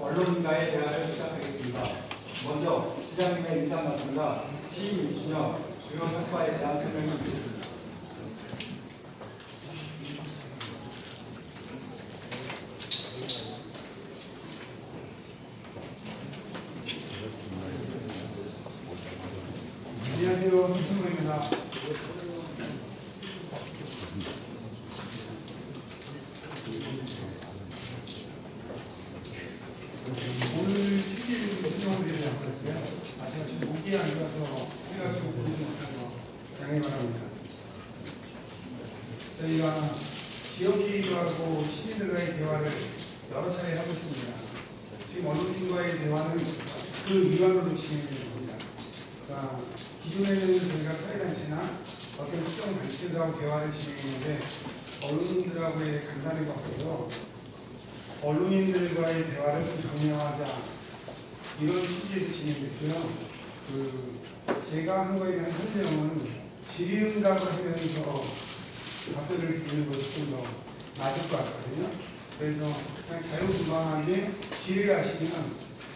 언론인과의 대화를 시작하겠습니다. 먼저 시장님의 인사 말씀과 취임 1주년 주요 성과에 대한 설명이 있겠습니다. 안녕하세요. 손승구입니다. 오늘 취지를 좀 설명을 드리려고 하고요. 제가 좀 목이 안 좋아서 그래가지고 보지 못해서 양해 바랍니다. 저희가 지역계획하고 시민들과의 대화를 여러 차례 하고 있습니다. 지금 언론인과의 대화는 그 일환으로 진행되는 겁니다. 그러니까 기존에는 저희가 사회단체나 어떤 특정 단체들하고 대화를 진행했는데 언론인들하고의 간담회가 없어서 언론인들과의 대화를 좀 정량하자 이런 취지에서 진행됐고요. 제가 한 거에 대한 설명은 질의응답을 하면서 답변을 드리는 것이 좀 더 맞을 것 같거든요. 그래서 그냥 자유분방하게 질의를 하시면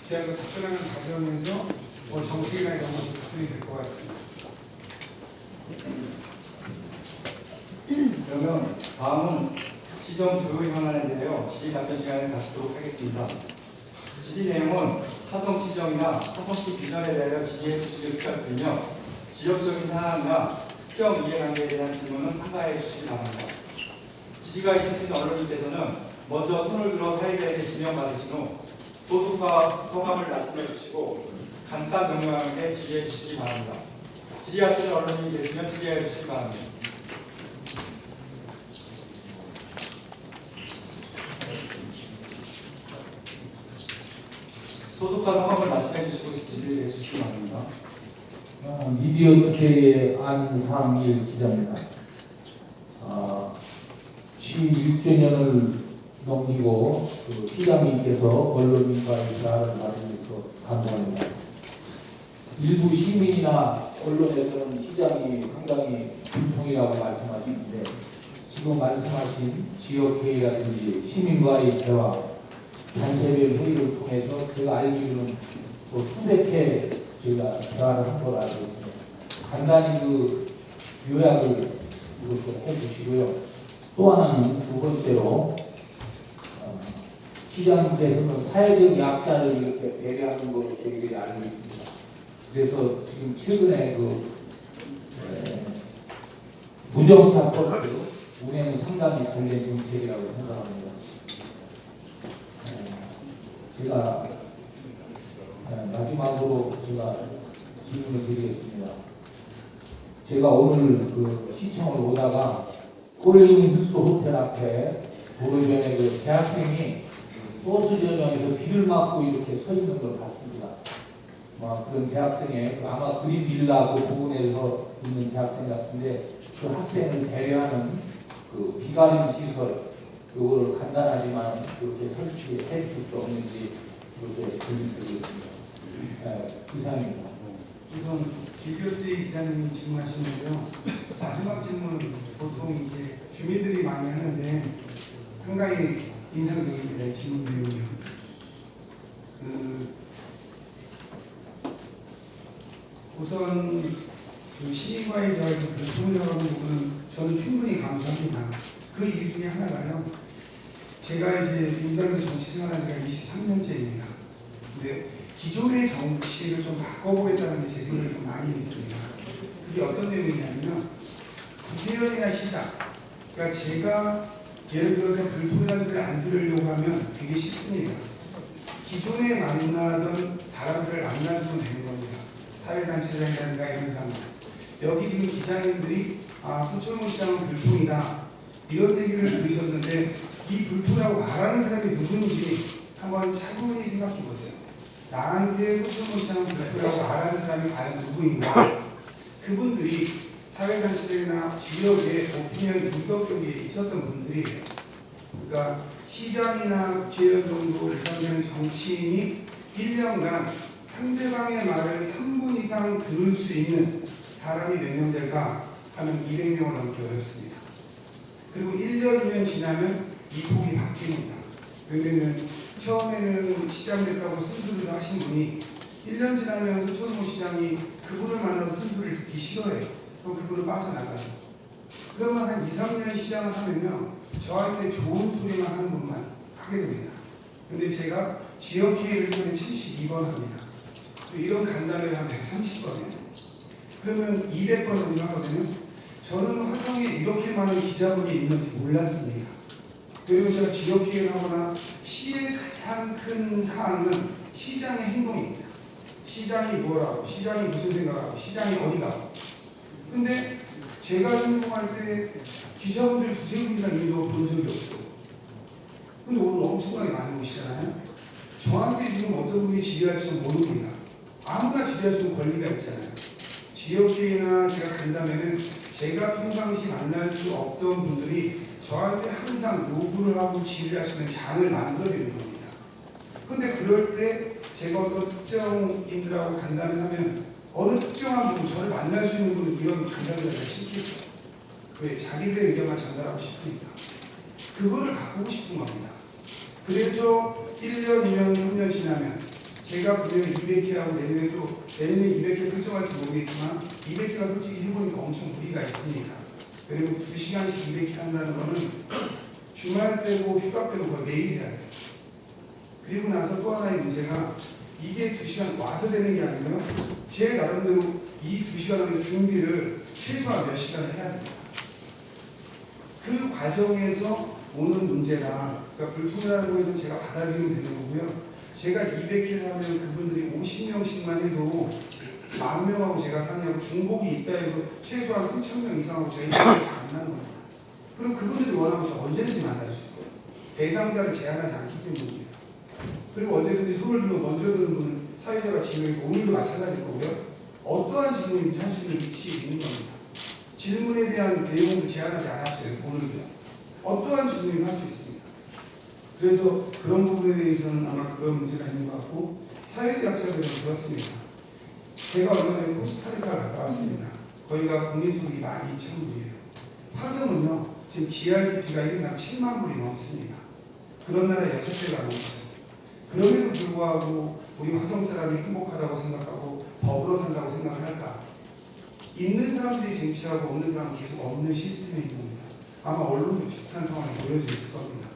제가 그 답변하는 과정에서 정책이나 이런 것도 답변이 될 것 같습니다. 그러면 다음은 시정 주요 현안에 대하여 질의 답변 시간을 갖도록 하겠습니다. 질의 내용은 화성시정이나 화성시 비전에 대하여 질의해 주시길 부탁드리며 지역적인 사안이나 특정 이해관계에 대한 질문은 삼가해 주시기 바랍니다. 질의가 있으신 언론인께서는 먼저 손을 들어 사회자에게 지명받으신 후 소속과 성함을 말씀해 주시고 간단 명령하게 질의해 주시기 바랍니다. 질의하시는 언론인이 계시면 질의해 주시기 바랍니다. 소속과 성함을 말씀해 주시고 질의해 주시기 바랍니다. 미디어 투데이의 안상일 기자입니다. 취임 1주년을 넘기고 시장님께서 언론인과의 대화를 나누면서 감사합니다. 일부 시민이나 언론에서는 시장이 상당히 불통이라고 말씀하시는데 지금 말씀하신 지역회의라든지 시민과의 대화, 단체별 회의를 통해서 제가 알기로는 수백회 저희가 대화를 한 걸 알고 있습니다. 간단히 요약을 이렇게 해주시고요. 또 하나는 두 번째로 시장님께서는 사회적 약자를 이렇게 배려하는 걸로 저희들이 알고 있습니다. 그래서 지금 최근에 무정차 버스 운행 상당히 잘된 정책이라고 생각합니다. 제가 마지막으로 제가 질문을 드리겠습니다. 제가 오늘 시청을 오다가 홀링 힐스 호텔 앞에 도로변에 대학생이 버스 전용에서 길을 막고 이렇게 서 있는 걸 봤습니다. 그런 대학생의 아마 그린 빌라 그 부근에서 있는 대학생 같은데 그 학생을 배려하는 비가림 시설 이거를 간단하지만 이렇게 설치해 줄 수 없는지 이렇게 질문드리겠습니다. 이상입니다. 우선 비디오스데이 기자님이 질문하셨는데요. 마지막 질문 보통 이제 주민들이 많이 하는데 상당히 인상적입니다. 이 질문 내용이요. 우선 시민과의 대화에서 불통이라고 하는 부분은 저는 충분히 감수합니다. 그 이유 중에 하나가요. 제가 이제 민주당에서 정치 생활한 지가 23년째입니다. 근데 기존의 정치를 좀 바꿔보겠다는 게 제 생각이 좀 많이 있습니다. 그게 어떤 내용이냐면 국회의원이나 시장, 그러니까 제가 예를 들어서 불통이라는 소리를 안 들으려고 하면 되게 쉽습니다. 기존에 만나던 사람들을 만나주면 되는 겁니다. 사회단체장이라든가 이런 사람들. 여기 지금 기자님들이 서철모 시장은 불통이다 이런 얘기를 들으셨는데 이 불통이라고 말하는 사람이 누군지 한번 차분히 생각해 보세요. 나한테 서철모 시장은 불통이라고 말하는 사람이 과연 누구인가? 그분들이 사회단체들이나 지역의 오피니언 리더 격에 있었던 분들이에요. 그러니까 시장이나 국회의원 정도 이상되는 정치인이 1년간 상대방의 말을 3분 이상 들을 수 있는 사람이 몇 명 될까 하면 200명을 넘기 어렵습니다. 그리고 1년, 2년 지나면 이 폭이 바뀝니다. 왜냐면 처음에는 시장됐다고 쓴소리도 하신 분이 1년 지나면 서천모 시장이 그분을 만나서 쓴소리를 듣기 싫어해요. 그럼 그분은 빠져나가죠. 그러면 한 2, 3년 시장을 하면요, 저한테 좋은 소리만 하는 분만 하게 됩니다. 근데 제가 지역회의를 하면 72번 합니다. 이런 간담회를 한 130번 해요. 그러면 200번 정도 하거든요. 저는 화성에 이렇게 많은 기자분이 있는지 몰랐습니다. 그리고 제가 지역회의를 하거나 시의 가장 큰 사항은 시장의 행동입니다. 시장이 뭘 하고, 시장이 무슨 생각하고, 시장이 어디 가고. 근데 제가 행동할 때 기자분들 두세 분 이상 있는 걸 본 적이 없어요. 근데 오늘 엄청나게 많이 오시잖아요. 저한테 지금 어떤 분이 질의할지는 모릅니다. 아무나 질의할 수 있는 권리가 있잖아요. 지역회의나 제가 간다면은 제가 평상시 만날 수 없던 분들이 저한테 항상 요구를 하고 질의할 수 있는 장을 만들어드리는 겁니다. 근데 그럴 때 제가 어떤 특정인들하고 간담회를 하면 어느 특정한 분, 저를 만날 수 있는 분은 이런 간담회가 싫겠죠. 왜? 자기들의 의견만 전달하고 싶으니까. 그거를 바꾸고 싶은 겁니다. 그래서 1년, 2년, 3년 지나면 제가 그대로 200회 하고 내년에 200회 설정할지 모르겠지만 200회가 솔직히 해보니까 엄청 무리가 있습니다. 왜냐면 2시간씩 200회 한다는 거는 주말 빼고 휴가 빼고 거의 매일 해야 돼요. 그리고 나서 또 하나의 문제가 이게 2시간 와서 되는 게 아니고요. 제 나름대로 이 2시간의 준비를 최소한 몇 시간을 해야 됩니다. 그 과정에서 오는 문제가, 그러니까 불통이라는 거에서 제가 받아들이면 되는 거고요. 제가 200회를 하면 그분들이 50명씩만 해도 10,000명하고 제가 상의하고 중복이 있다 해도 최소한 3,000명 이상하고 저희 잘 만나는 겁니다. 그럼 그분들이 원하면 저 언제든지 만날 수 있고요. 대상자를 제한하지 않기 때문입니다. 그리고 언제든지 손을 들고 먼저 드는 분은 사회자가 지명해서 오늘도 마찬가지일 거고요. 어떠한 질문인지 할 수 있는 위치에 있는 겁니다. 질문에 대한 내용도 제한하지 않았어요. 오늘도요. 어떠한 질문이든 할 수 있습니다. 그래서 그런 부분에 대해서는 아마 그런 문제가 있는 것 같고, 사회학자들은 그렇습니다. 제가 얼마 전에 코스타리카를 갔다 왔습니다. 거기가 국민소득이 12,000불이에요. 화성은요, 지금 GRDP가 1인당 7만 불이 넘습니다. 그런 나라에 6배가 넘죠. 그럼에도 불구하고 우리 화성 사람이 행복하다고 생각하고 더불어 산다고 생각을 할까? 있는 사람들이 쟁취하고 없는 사람은 계속 없는 시스템이 있는 겁니다. 아마 언론도 비슷한 상황이 보여져 있을 겁니다.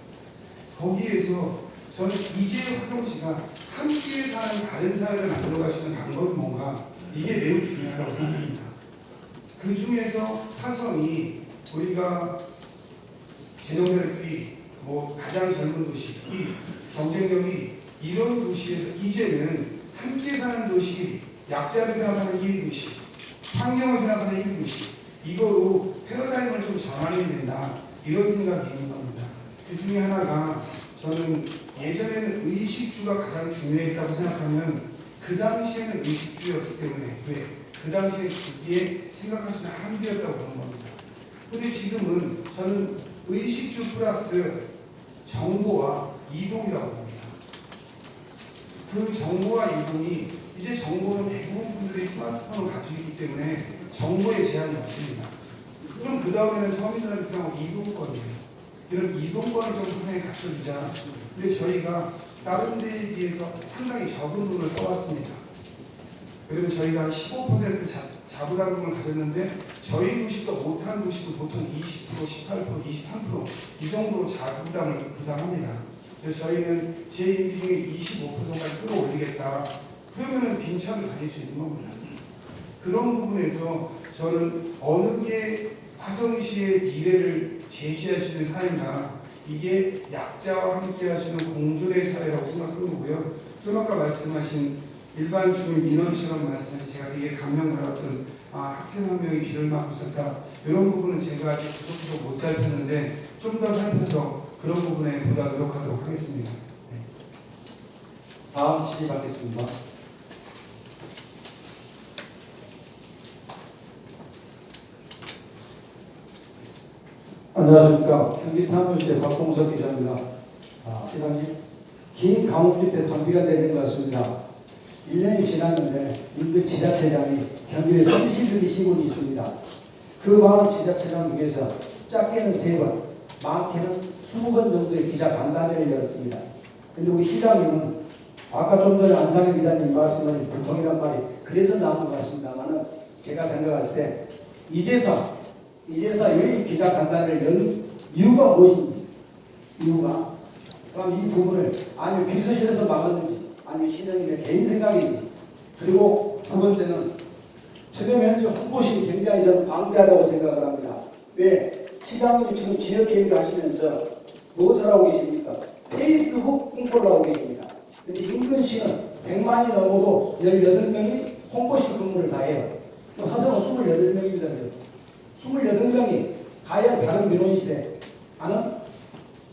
거기에서 저는 이제 화성시가 함께 사는 다른 사회를 만들어갈 수 있는 방법이 뭔가, 이게 매우 중요하다고 생각합니다. 그 중에서 화성이 우리가 재정세력 1위, 가장 젊은 도시 1위, 경쟁력 1위, 이런 도시에서 이제는 함께 사는 도시 1위, 약자를 생각하는 1위 도시, 환경을 생각하는 1위 도시, 이거로 패러다임을 좀 전환해야 된다, 이런 생각이 있는 겁니다. 그 중에 하나가, 저는 예전에는 의식주가 가장 중요했다고 생각하면 그 당시에는 의식주였기 때문에, 왜? 그 당시에 그게 생각할 수 있는 한계였다고 보는 겁니다. 근데 지금은 저는 의식주 플러스 정보와 이동이라고 봅니다. 그 정보와 이동이, 이제 정보는 대부분 분들이 스마트폰을 가지고 있기 때문에 정보에 제한이 없습니다. 그럼 그 다음에는 서민들한테 필요한 이동권이에요. 이런 이동권을 좀 세상에 갖춰주자. 근데 저희가 다른 데에 비해서 상당히 적은 돈을 써왔습니다. 그래서 저희가 15% 자부담금을 가졌는데, 저희 도시도 못한 도시도 보통 20%, 18%, 23% 이 정도 자부담을 부담합니다. 그래서 저희는 제 임기 중에 25%까지 끌어올리겠다. 그러면은 빈차를 다닐 수 있는 겁니다. 그런 부분에서 저는 어느 게 화성시의 미래를 제시할 수 있는 사회인가, 이게 약자와 함께 할 수 있는 공존의 사회라고 생각하는 거고요. 좀 아까 말씀하신 일반 주민 민원처럼 말씀하신, 제가 되게 감명 받았던 학생 한 명이 비를 맞고 있었다, 이런 부분은 제가 아직 구석구석 못 살폈는데 좀 더 살펴서 그런 부분에 보다 노력하도록 하겠습니다. 네. 다음 질의 받겠습니다. 안녕하십니까. 경기탄우시의 곽봉석 기자입니다. 시장님, 긴 감옥주택 단비가 내리는 것 같습니다. 1년이 지났는데 인근 지자체장이 경기에 30일이 신고이 있습니다. 그 많은 지자체장 중에서 작게는 3번, 많게는 20번 정도의 기자 간담회를 열었습니다. 근데 우리 시장님은 아까 좀 전에 안상현 기자님 말씀하신 불통이란 말이 그래서 나온 것 같습니다만은 제가 생각할 때 이제서 여기 기자간담회를 연 이유가 무엇인지 이유가 그럼 이 부분을 아니면 비서실에서 막았는지 아니면 시장님의 개인 생각인지 그리고 두 번째는 지금 현재 홍보실이 굉장히 저는 방대하다고 생각을 합니다. 왜? 시장님이 지금 지역 계획을 하시면서 무엇을 하고 계십니까? 페이스북 홍보를 하고 계십니다. 근데 인근시는 100만이 넘어도 18명이 홍보실 근무를 다 해요. 화성은 28명입니다. 28명이 과연 다른 민원시대 아는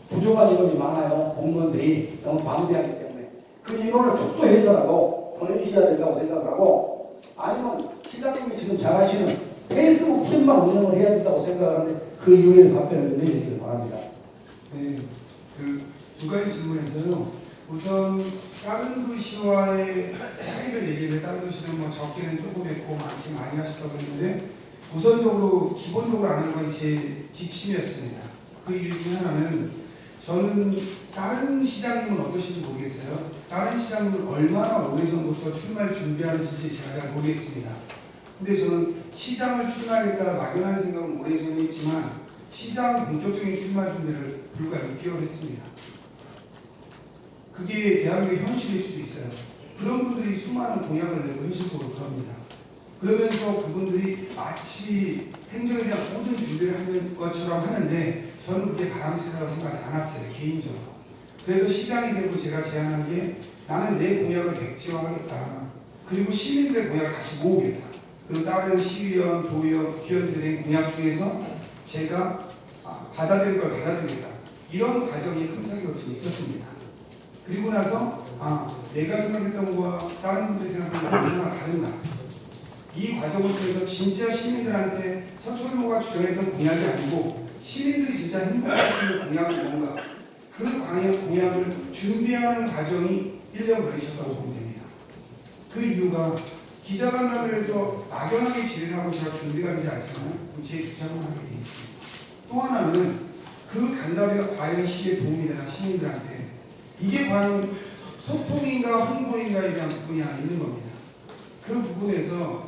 부족한 인원이 많아요. 공무원들이 너무 방대하기 때문에 그 인원을 축소해서라도 보내주셔야 된다고 생각을 하고 아니면 시장님이 지금 잘하시는 페이스북 팀만 운영을 해야 된다고 생각하는데 그 이유에 답변을 좀 해주시기 바랍니다. 네, 그 두 가지 질문에서요. 우선 다른 도시와의 차이를 얘기해 다른 도시는 뭐 적게는 조금 했고 많게 많이 하셨다고 했는데 우선적으로 기본적으로 아는 건 제 지침이었습니다. 그 이유 중에 하나는 저는 다른 시장님은 어떠신지 모르겠어요. 다른 시장님은 얼마나 오래전부터 출마를 준비하는지 제가 잘 모르겠습니다. 근데 저는 시장을 출마하겠다 막연한 생각은 오래전에 했지만 시장 본격적인 출마 준비를 불과 6개월 했습니다. 그게 대한민국의 현실일 수도 있어요. 그런 분들이 수많은 공약을 내고 현실적으로 그럽니다. 그러면서 그분들이 마치 행정에 대한 모든 준비를 하는 것처럼 하는데 저는 그게 바람직하다고 생각하지 않았어요. 개인적으로. 그래서 시장이 되고 제가 제안한 게 나는 내 공약을 백지화하겠다. 그리고 시민들의 공약을 다시 모으겠다. 그리고 다른 시의원, 도의원, 국회의원들이 낸 공약 중에서 제가 받아들일 걸 받아들이겠다. 이런 과정이 3, 4개월 좀 있었습니다. 그리고 나서 내가 생각했던 것과 다른 분들이 생각하는 게 얼마나 다른가. 이 과정을 통해서 진짜 시민들한테 서철모가 주장했던 공약이 아니고 시민들이 진짜 행복할 수 있는 공약은 뭔가 그 공약을 준비하는 과정이 1년 걸리셨다고 보면 됩니다. 그 이유가 기자간담회를 해서 막연하게 질의하고 제가 준비가 되지 않잖아요. 제 주장을 하게 돼 있습니다. 또 하나는 그 간담회가 과연 시에 도움이 되나 시민들한테 이게 과연 소통인가 홍보인가에 대한 부분이 하나 있는 겁니다. 그 부분에서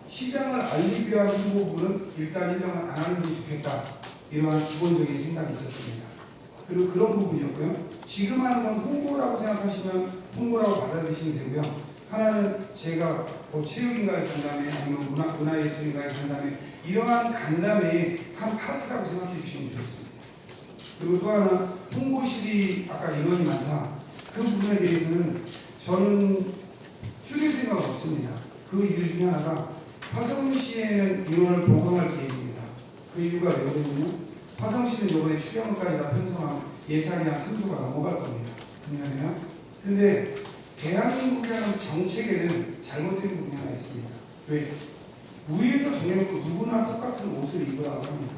시장을 알리기 위한 홍보 부분은 일단 1년간 안 하는 게 좋겠다. 이러한 기본적인 생각이 있었습니다. 그리고 그런 부분이었고요. 지금 하는 건 홍보라고 생각하시면 홍보라고 받아들이시면 되고요. 하나는 제가 체육인가의 간담회 아니면 문화예술인가의 간담회 이러한 간담회의 한 파트라고 생각해 주시면 좋습니다. 그리고 또 하나 홍보실이 아까 인원이 많다. 그 부분에 대해서는 저는 줄일 생각은 없습니다. 그 이유 중에 하나가 화성시에는 인원을 보강할 계획입니다. 그 이유가 왜냐면요. 화성시는 이번에 추경까지 다 편성하면 예산이 한 3조가 넘어갈 겁니다. 분명히요. 그런데 대한민국이라는 정책에는 잘못된 부분이 하나 있습니다. 왜? 위에서 정해놓고 누구나 똑같은 옷을 입으라고 합니다.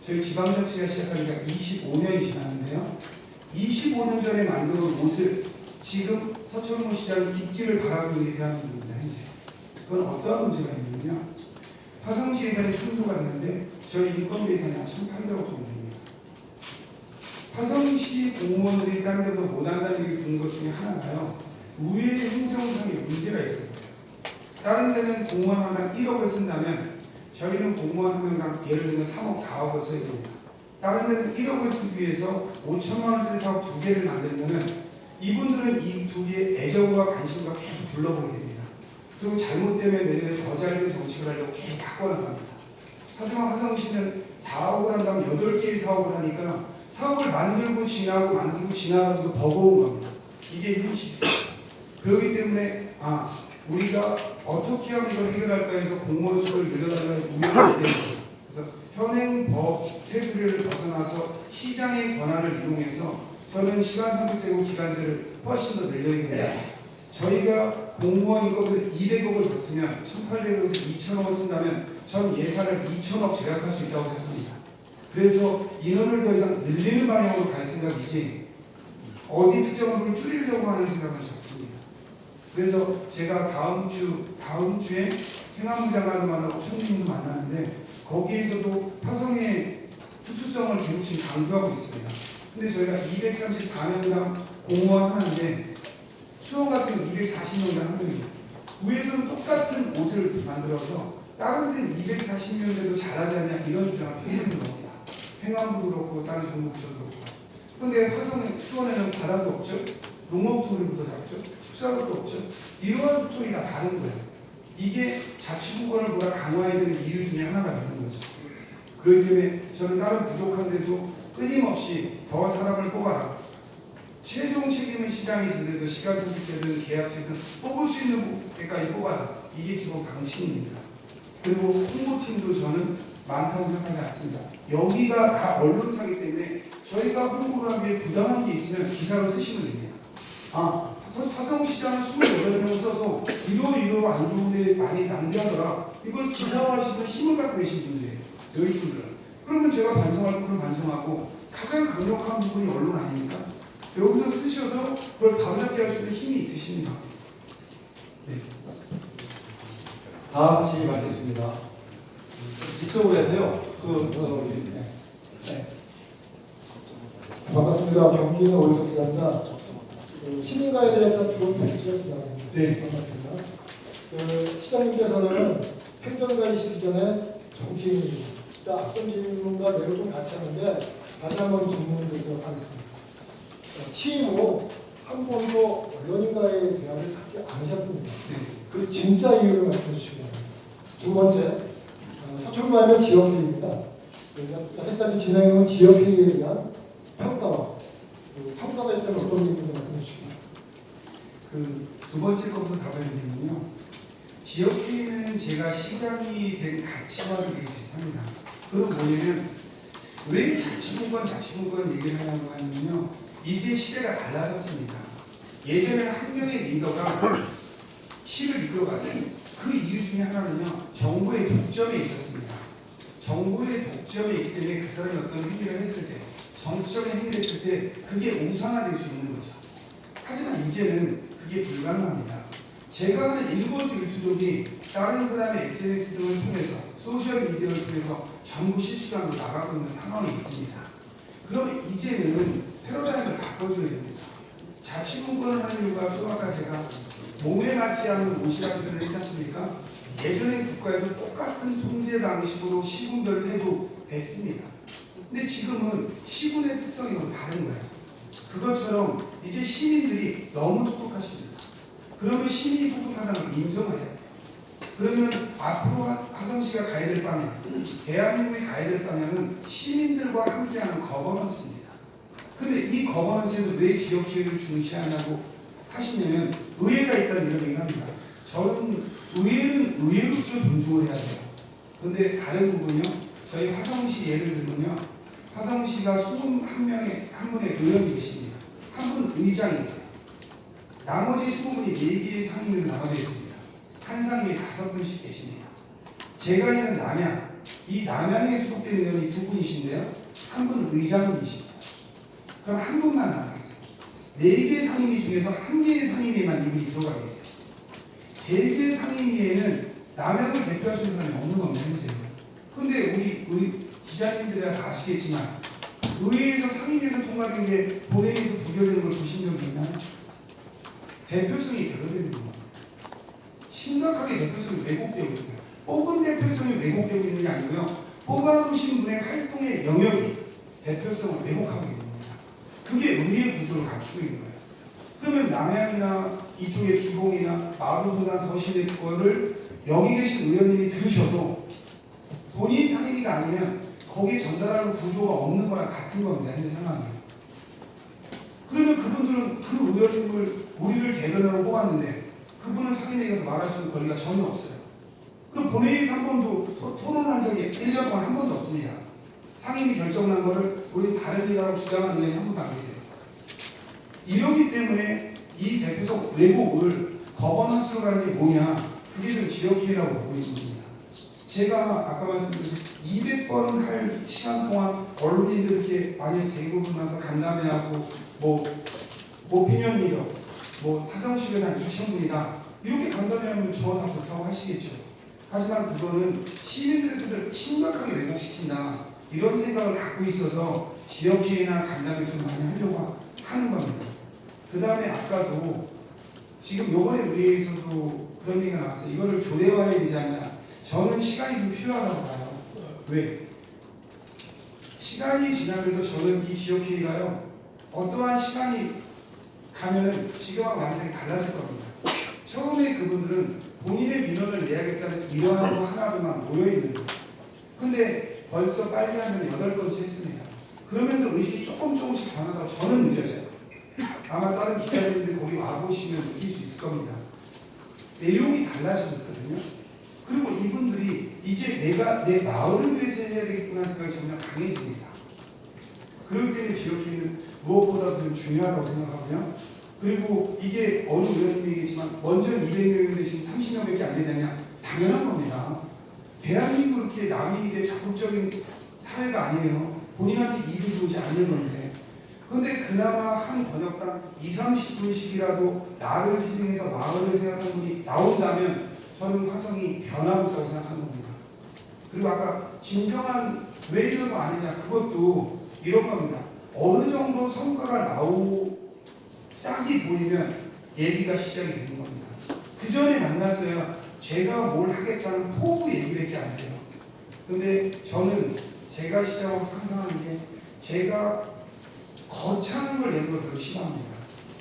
저희 지방자치가 시작한 지가 25년이 지났는데요. 25년 전에 만들어 놓은 옷을 지금 서철모 시장이 입기를 바라고 있는 게 대한민국입니다. 현재. 그건 어떠한 문제가 있냐면요. 화성시 예산이 3조가 되는데 저희 인건비 예산이 한 1,800억 정도 됩니다. 화성시 공무원들이 다른 데보다 못한다는 얘기 듣는 것 중에 하나가요. 우회의 행정상의 문제가 있을 거예요. 다른 데는 공무원 한 명 1억을 쓴다면 저희는 공무원 한 명당 예를 들면 3억, 4억을 써야 됩니다. 다른 데는 1억을 쓰기 위해서 5천만 원짜리 사업 2개를 만들면은 이분들은 이 2개의 애정과 관심과 계속 불러보게 됩니다. 그리고 잘못되면 내년에 더 잘된 정책을 하려고 계속 바꿔나갑니다. 하지만 화성시는 4억을 한다면 8개의 사업을 하니까 사업을 만들고 지나가도 버거운 겁니다. 이게 현실이에요. 그렇기 때문에 우리가 어떻게 하면 이걸 해결할까 해서 공무원 수를 늘려달라고 우회할 때는 그래서 현행 법 테두리를 벗어나서 시장의 권한을 이용해서 저는 시간 선택제고 기간제를 훨씬 더 늘려야 된다. 저희가 공무원 인건비를 200억을 더 쓰면 1,800억에서 2,000억을 쓴다면 전 예산을 2,000억 절약할 수 있다고 생각합니다. 그래서 인원을 더 이상 늘리는 방향으로 갈 생각이지 어디 특정한 부분을 줄이려고 하는 생각은 적습니다. 그래서 제가 다음 주에 행안부 장관도 만나고 총리님도 만나는데 거기에서도 화성의 특수성을 계속 지금 강조하고 있습니다. 근데 저희가 234명당 공무원 하나인데 수원 같은 경우 240명당 한 명입니다. 위에서는 똑같은 옷을 만들어서 다른 데는 240명대도 잘하지 않냐 이런 주장을 펴고 있는 겁니다. 행안부도 그렇고 다른 정부부처도 그렇고. 그런데 수원에는 바다도 없죠. 농업토리도 작죠. 축사로도 없죠. 이러한 특성이 다 다른 거예요. 이게 자치구권을 보다 강화해야 되는 이유 중에 하나가 되는 거죠. 그렇기 때문에 저는 다른 부족한데도 끊임없이 더 사람을 뽑아라. 최종 책임은 시장이 지더라도 시가선택제든 계약제든 뽑을 수 있는 데까지 뽑아라. 이게 기본 방침입니다. 그리고 홍보팀도 저는 많다고 생각하지 않습니다. 여기가 다 언론사기 때문에 저희가 홍보를 하기에 부당한 게 있으면 기사로 쓰시면 됩니다. 아, 화성시장은 28명을 써서 이러이러 안 좋은데 많이 낭비하더라. 이걸 기사화하시면 힘을 갖고 계신 분들이에요. 여기 분들은. 그러면 제가 반성할 부분을 반성하고 가장 강력한 부분이 언론 아닙니까? 여기서 쓰셔서 그걸 바로잡게 할 수 있는 힘이 있으십니다. 네. 다음 질의 받겠습니다. 뒤쪽으로 해서요. 반갑습니다. 경기는 오유석 기자입니다. 시민과에 대한 좋은 벤치가 시작합니다. 네. 반갑습니다. 시장님께서는 행정가이시기 전에 정치인입니다. 앞선 질문과 매우 좀 같이 하는데 다시 한번 질문을 드리도록 하겠습니다. 취임 후 한 번도 언론인과의 대화를 갖지 않으셨습니다. 네. 그 진짜 이유를 말씀해 주시기 바랍니다. 두 번째, 서초구하면 지역회의입니다. 여태까지 진행해온 지역회의에 대한 평가와 성과가 있다면 어떤 얘기인지 말씀해 주시기 바랍니다. 두 번째 것부터 답을 드리면요. 지역회의는 제가 시장이 된 가치와도 되게 비슷합니다. 그건 뭐냐면 왜 자치분권 얘기를 하냐고 하면요. 이제 시대가 달라졌습니다. 예전에는 한 명의 리더가 시를 이끌어갔어요. 그 이유 중에 하나는요. 정부의 독점에 있었습니다. 정부의 독점에 있기 때문에 그 사람이 어떤 행위를 했을 때 정치적인 행위를 했을 때 그게 우상화될 수 있는 거죠. 하지만 이제는 그게 불가능합니다. 제가 하는 일거수일투족이 다른 사람의 SNS 등을 통해서 소셜미디어를 통해서 전부 실시간으로 나가고 있는 상황이 있습니다. 그러면 이제는 패러다임을 바꿔줘야 됩니다. 자치분권을 하는 이유가 좀 아까 제가 몸에 맞지 않는 옷이라는 표현을 했지 않습니까? 예전의 국가에서 똑같은 통제 방식으로 시군별로 해도 됐습니다. 근데 지금은 시군의 특성이 좀 다른 거예요. 그것처럼 이제 시민들이 너무 똑똑하십니다. 그러면 시민이 똑똑하다는 걸 인정을 해야 돼요. 그러면 앞으로 화성시가 가야 될 방향, 대한민국이 가야 될 방향은 시민들과 함께하는 거버넌스입니다. 근데 이 거버넌스에서 왜 지역기회를 중시하냐고 하시냐면 의회가 있다는 이런 얘기를 합니다. 저는 의회는 의회로서 존중을 해야 돼요. 근데 다른 부분이요. 저희 화성시 예를 들면요. 화성시가 21분의 의원이 계십니다. 한 분 의장이 있어요. 나머지 20분이 4개의 상임위로 나눠져 있습니다. 한 상임위에 5분씩 계십니다. 제가 있는 남양, 이 남양에 소속되는 의원이 2분이신데요. 한 분은 의장님이십니다. 그럼 한 분만 남아 계세요. 4개 상임위 중에서 1개의 상임위에만 이분이 들어가 계세요. 3개 상임위에는 남양을 대표할 수 있는 사람이 없는 겁니다. 현재. 근데 우리 기자님들이 다 아시겠지만 의회에서 상임위에서 통과된 게 본회의에서 부결되는 걸 보신 적이 있나요? 대표성이 결여되는 겁니다. 심각하게 대표성이 왜곡되고 있는 거예요. 뽑은 대표성이 왜곡되고 있는 게 아니고요. 뽑아놓으신 분의 활동의 영역이 대표성을 왜곡하고 있는 겁니다. 그게 의회 구조를 갖추고 있는 거예요. 그러면 남양이나 이쪽의 기봉이나 마루보다 서신의 거를 여기 계신 의원님이 들으셔도 본인 상임위가 아니면 거기에 전달하는 구조가 없는 거랑 같은 겁니다. 현재 상황이. 그러면 그분들은 그 의원님을 우리를 대변으로 뽑았는데 그분은 상임위에 가서 말할 수 있는 권리가 전혀 없어요. 그럼 본회의에서 한 번도 토론한 적이 1년 동안 한 번도 없습니다. 상임위 결정난 거를 우리 다릅니다라고 주장하는 의원이 한 분도 안 계세요. 이러기 때문에 이 대표성 왜곡을 거버넌스로 가는 게 뭐냐, 그게 좀 지역회의라고 보고 있는 겁니다. 제가 아까 말씀드린 200번 할 시간 동안 언론인들께 많이 세금을 나서 간담회하고 오피니언 리더, 화성시에서 한 2,000분이다 이렇게 간담회하면 저 다 좋다고 하시겠죠. 하지만 그거는 시민들의 뜻을 심각하게 왜곡시킨다 이런 생각을 갖고 있어서 지역회의나 간담회 좀 많이 하려고 하는 겁니다. 그 다음에 아까도 지금 요번에 의회에서도 그런 얘기가 나왔어요. 이거를 조례화해야 되지 않냐. 저는 시간이 좀 필요하다고 봐요. 왜? 시간이 지나면서 저는 이 지역회의가요, 어떠한 시간이 가면 지금하고 완전히 달라질 겁니다. 처음에 그분들은 본인의 민원을 내야겠다는 이러한 거 하나로만 모여있는 거예요. 근데 벌써 빨리 하면 8번째 했습니다. 그러면서 의식이 조금씩 변하다고 저는 느껴져요. 아마 다른 기자님들이 거기 와보시면 느낄 수 있을 겁니다. 내용이 달라지고 있거든요. 그리고 이분들이 이제 내가 내 마을을 위해서 해야 되겠구나 생각이 점점 강해집니다. 그렇기 때문에 지역회의는 무엇보다도 중요하다고 생각하고요. 그리고 이게 어느 의원님이 얘기했지만 먼저 200명인데 지금 30명밖에 안 되잖냐. 당연한 겁니다. 대한민국 그렇게 남이 적극적인 사회가 아니에요. 본인한테 이득이 오지 않는 건데. 그런데 그나마 한 번역당 20-30분씩이라도 나를 희생해서 마을을 생각하는 분이 나온다면 저는 화성이 변하고 있다고 생각하는 겁니다. 그리고 아까 진정한 왜 이런 거 아니냐, 그것도 이런 겁니다. 어느 정도 성과가 싹이 보이면 얘기가 시작이 되는 겁니다. 그 전에 만났어야 제가 뭘 하겠다는 포부 얘기밖에 안 돼요. 근데 저는 제가 시작하고 상상하는 게 제가 거창한 걸 내는 걸 별로 싫어합니다.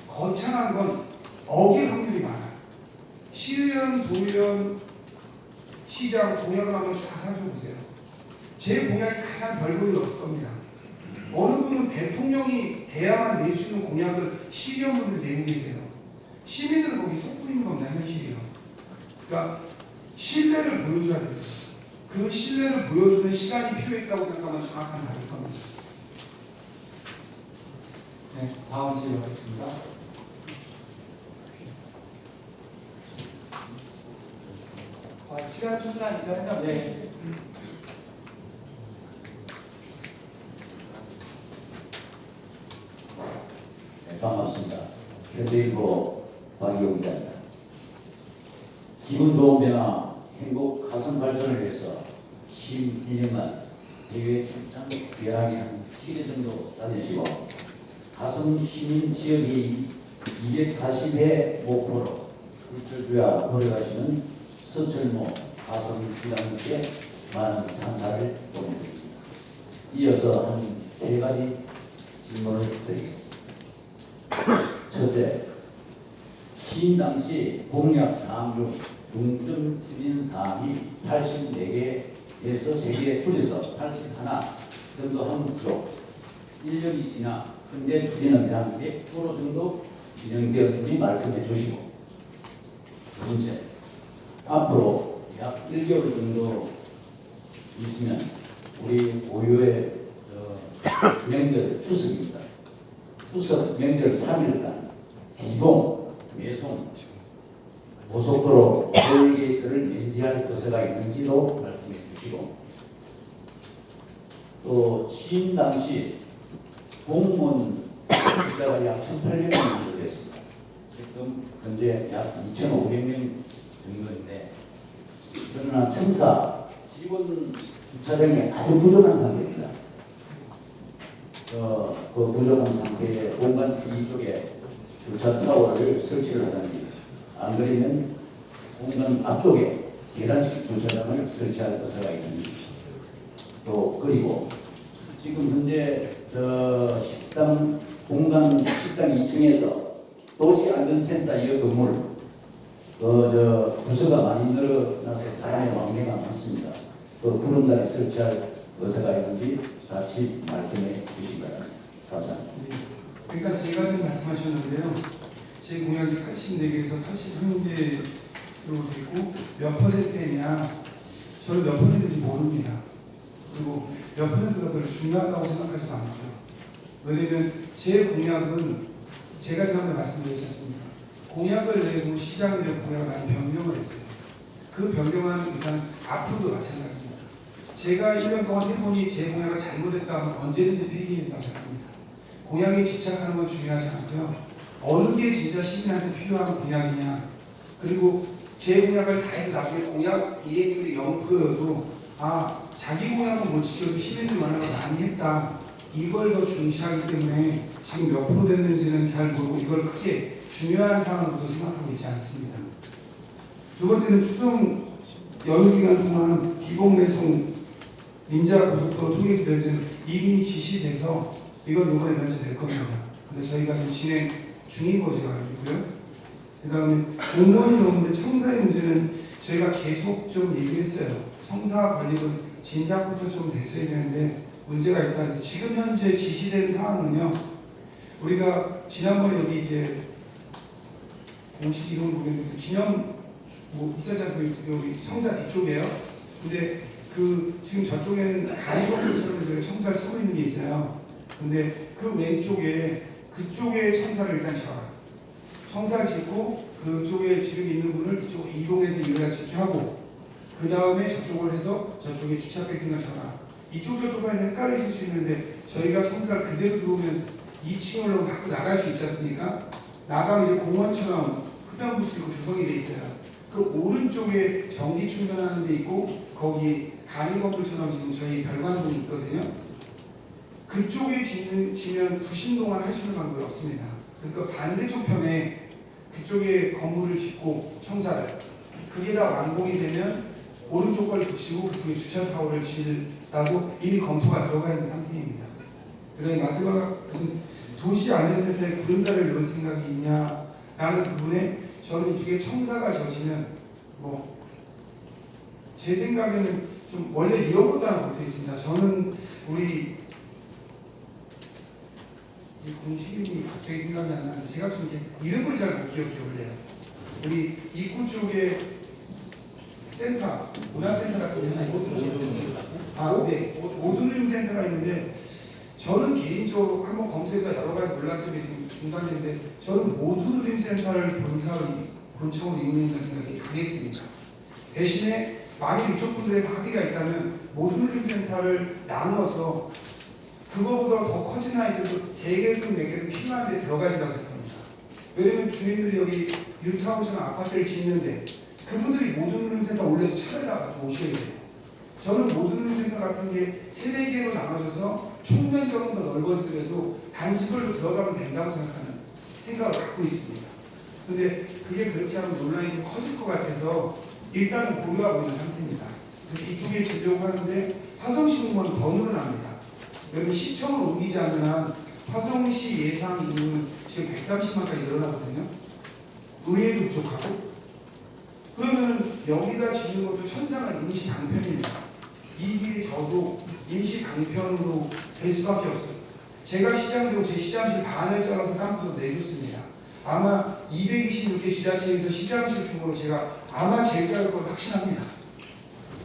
거창한 건 어길 확률이 많아요. 시의원, 도의원, 시장 공약을 한번 쫙 살펴보세요. 제 공약이 가장 별 볼일 없을 겁니다. 어느 분은 대통령이 돼야만 낼 수 있는 공약을 시의원분들이 내고 계세요. 시민들은 거기 속고 있는 겁니다. 현실이요. 그러니까 신뢰를 보여줘야 됩니다. 그 신뢰를 보여주는 시간이 필요했다고 생각하면 정확한 답일 겁니다. 네, 다음 질문 하겠습니다. 시간 충분하니까요. 네. 네, 반갑습니다. 현대일보 박이호 기자입니다. 기분 좋은 변화, 행복 가슴 발전을 위해서 12년간 대외 출장 비행하게 한 7회 정도 다니시고 가슴 시민 지역이 240회 목표로 일주주야 노력하시는 서철모 가슴 주장님께 많은 찬사를 보내드립니다. 이어서 한 3가지 질문을 드리겠습니다. 첫째, 취임 당시 공약 사항 중 중점 추진 사항이 84개에서 3개 줄여서 81 정도 함으로 1년이 지나 현재 추진은 약 몇 프로 정도 진행되었는지 말씀해 주시고, 두 번째, 앞으로 약 1개월 정도 있으면 우리 고유의 명절 추석입니다. 추석 명절 3일간 비봉, 매송, 고속도로 톨게이트를 면제할 것가 있는지도 말씀해 주시고, 또 취임 당시 공무원 숫자가 약 1,800명 정도 됐습니다. 지금 현재 약 2,500명 정도인데, 그러나 청사 직원 주차장이 아주 부족한 상태입니다. 그 부족한 상태에 공간 뒤쪽에 주차 타워를 설치를 하든지, 안 그러면 공간 앞쪽에 계단식 주차장을 설치할 것가 있는지, 또 그리고 지금 현재 식당 공간 식당 2층에서 도시안전센터 이 건물 부서가 많이 늘어나서 사람의 왕래가 많습니다. 또 구름다리 설치할 의사가 있는지 같이 말씀해 주시기 바랍니다. 감사합니다. 네. 일단 3가지 말씀하셨는데요. 제 공약이 84개에서 81개로 되고 몇 퍼센트냐, 저는 몇 퍼센트인지 모릅니다. 그리고 몇 퍼센트가 별로 중요하다고 생각하지도 않고요. 왜냐면 제 공약은 제가 지난번에 말씀드렸습니다. 공약을 내고 시장에 대한 공약을 많이 변경을 했어요. 그 변경하는 이상 앞으로도 마찬가지입니다. 제가 1년 동안 해보니 제 공약을 잘못했다면 언제든지 폐기된다고 생각합니다. 공약에 집착하는 건 중요하지 않고요. 어느 게 진짜 시민한테 필요한 공약이냐, 그리고 제 공약을 다 해서 나중에 공약 이행률이 0%여도 자기 공약은 못 지켜도 시민들 말을 많이 했다, 이걸 더 중시하기 때문에 지금 몇 프로 됐는지는 잘 모르고 이걸 크게 중요한 사안으로도 생각하고 있지 않습니다. 두 번째는 추석 연휴 기간 동안 비봉배송 민자고속도로 통행 면제는 이미 지시돼서 이건 이번에 면제될 겁니다. 그래서 저희가 지금 진행 중인 것으로 알고 있고요. 그 다음에 공무원이 넘는데 청사의 문제는 저희가 계속 좀 얘기했어요. 청사 관리는 진작부터 좀 됐어야 되는데 문제가 있다 해서 지금 현재 지시된 사항은요. 우리가 지난번에 여기 이제 공식 이름을 보겠는데 기념 뭐 있었지 않습니까? 여기 청사 뒤쪽이에요. 근데 그 지금 저쪽에는 가리건물처럼 저희가 청사를 쓰고 있는 게 있어요. 근데 그 왼쪽에 그쪽에 청사를 일단 쳐요. 청사 짓고 그쪽에 지금 있는 분을 이쪽으로 이동해서 일을 할 수 있게 하고 그 다음에 저쪽을 해서 저쪽에 주차 빌딩을 쳐라. 이쪽 저쪽 하면 헷갈리실 수 있는데 저희가 청사를 그대로 들어오면 2층으로 밖으로 나갈 수 있지 않습니까? 나가면 이제 공원처럼 흡연부스 있고 조성이 돼 있어요. 그 오른쪽에 전기 충전하는 데 있고 거기 간이 건물처럼 지금 저희 별관동이 있거든요. 그쪽에 지면 부신 동안 할 수 있는 방법이 없습니다. 그래서 그 반대쪽 편에 그쪽에 건물을 짓고 청사를 그게 다 완공이 되면 오른쪽 걸 붙이고 그쪽에 주차 타워를 짓다고 이미 검토가 들어가 있는 상태입니다. 그 다음에 마지막 도시안전센터에 구름다리를 넣을 생각이 있냐라는 부분에 저는 이쪽에 청사가 젖으면 뭐 제 생각에는 좀 원래 이런 것도 하나 붙어 있습니다. 저는 우리 이 공식 이름이 갑자기 생각이 안 나는데 제가 좀 이렇게 이름을 잘 못 기억해요 원래요. 우리 입구 쪽에 센터, 문화센터 같은 데 하나 있거든요. 네. 모듈링 센터가 있는데 저는 개인적으로 한번 검토해다 여러 가지 논란 때문에 지금 중단했는데 저는 모듈링 센터를 본청으로 이용한다는 생각이 강했습니다. 대신에 만약 이쪽 분들의 합의가 있다면 모듈링 센터를 나눠서 그거보다 더 커진 아이들도 3개든 4개든 필요한 데 들어가야 된다고 생각합니다. 왜냐면 주민들이 여기 뉴타운처럼 아파트를 짓는데 그분들이 모듈링 센터 올려도 차를 다 가지고 오셔야 돼요. 저는 모듈링 센터 같은 게 3, 4개로 나눠져서 총면적은 더 넓어지더라도 단지별로 들어가면 된다고 생각을 갖고 있습니다. 근데 그게 그렇게 하면 논란이 좀 커질 것 같아서 일단은 고려하고 있는 상태입니다. 그래서 이쪽에 지려고 하는데 화성시 공무원은 더 늘어납니다. 왜냐면 시청을 옮기지 않는 한 화성시 예상 인구는 지금 130만까지 늘어나거든요. 의회도 부족하고 그러면은 여기다 짓는 것도 천상은 임시 방편입니다. 이기에 저도 임시 방편으로 될 수밖에 없어요. 제가 시장되고 제 시장실 반을 잘라서 땅부서 내줬습니다. 아마 226개 지자체에서 시장실 규모로 제가 아마 제일 작을 걸 확신합니다.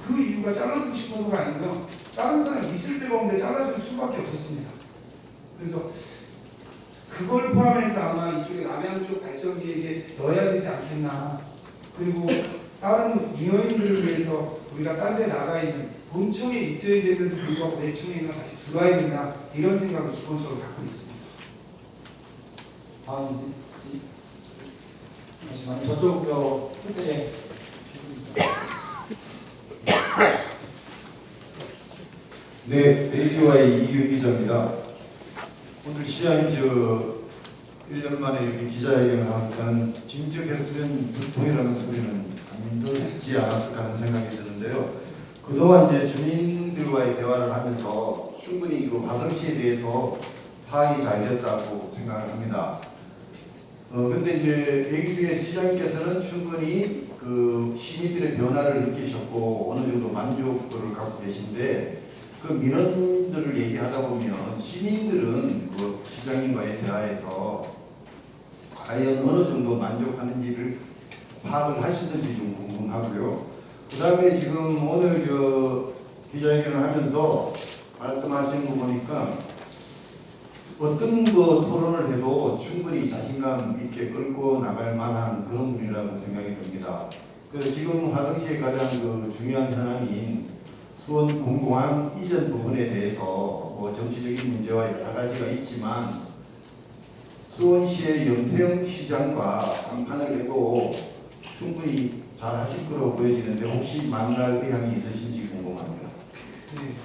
그 이유가 잘라주고 싶어서가 아니라 다른 사람 있을 데가 없는데 잘라줄 수밖에 없었습니다. 그래서 그걸 포함해서 아마 이쪽에 남양 쪽 발전기에게 넣어야 되지 않겠나. 그리고 다른 민원인들을 위해서 우리가 딴 데 나가 있는 본청에 있어야 되는 불구하고 내청에 있는 다시 들어와야 된다. 이런 생각을 기본적으로 갖고 있습니다. 다음 잠시만요. 저쪽 끝에 네, 레이디와의 이규 기자입니다. 오늘 시장님 1년 만에 이렇게 기자회견을 하니까 진즉했으면 불통이라는 소리는 안 듣지 않았을까 하는 생각이 드는데요. 그동안 이제 주민들과의 대화를 하면서 충분히 그 화성시에 대해서 파악이 잘 됐다고 생각을 합니다. 근데 이제 얘기 중에 시장님께서는 충분히 그 시민들의 변화를 느끼셨고 어느 정도 만족도를 갖고 계신데 그 민원들을 얘기하다 보면 시민들은 그 시장님과의 대화에서 과연 어느 정도 만족하는지를 파악을 하시는지 좀 궁금하고요. 그 다음에 지금 오늘 기자회견을 하면서 말씀하시는 거 보니까 어떤 토론을 해도 충분히 자신감 있게 끌고 나갈 만한 그런 분이라고 생각이 듭니다. 지금 화성시의 가장 중요한 현안인 수원 공공항 이전 부분에 대해서 정치적인 문제와 여러 가지가 있지만 수원시의 염태영 시장과 한판을 내고 충분히 잘 하실 거로 보여지는데 혹시 만날 의향이 있으신지 궁금합니다. 네.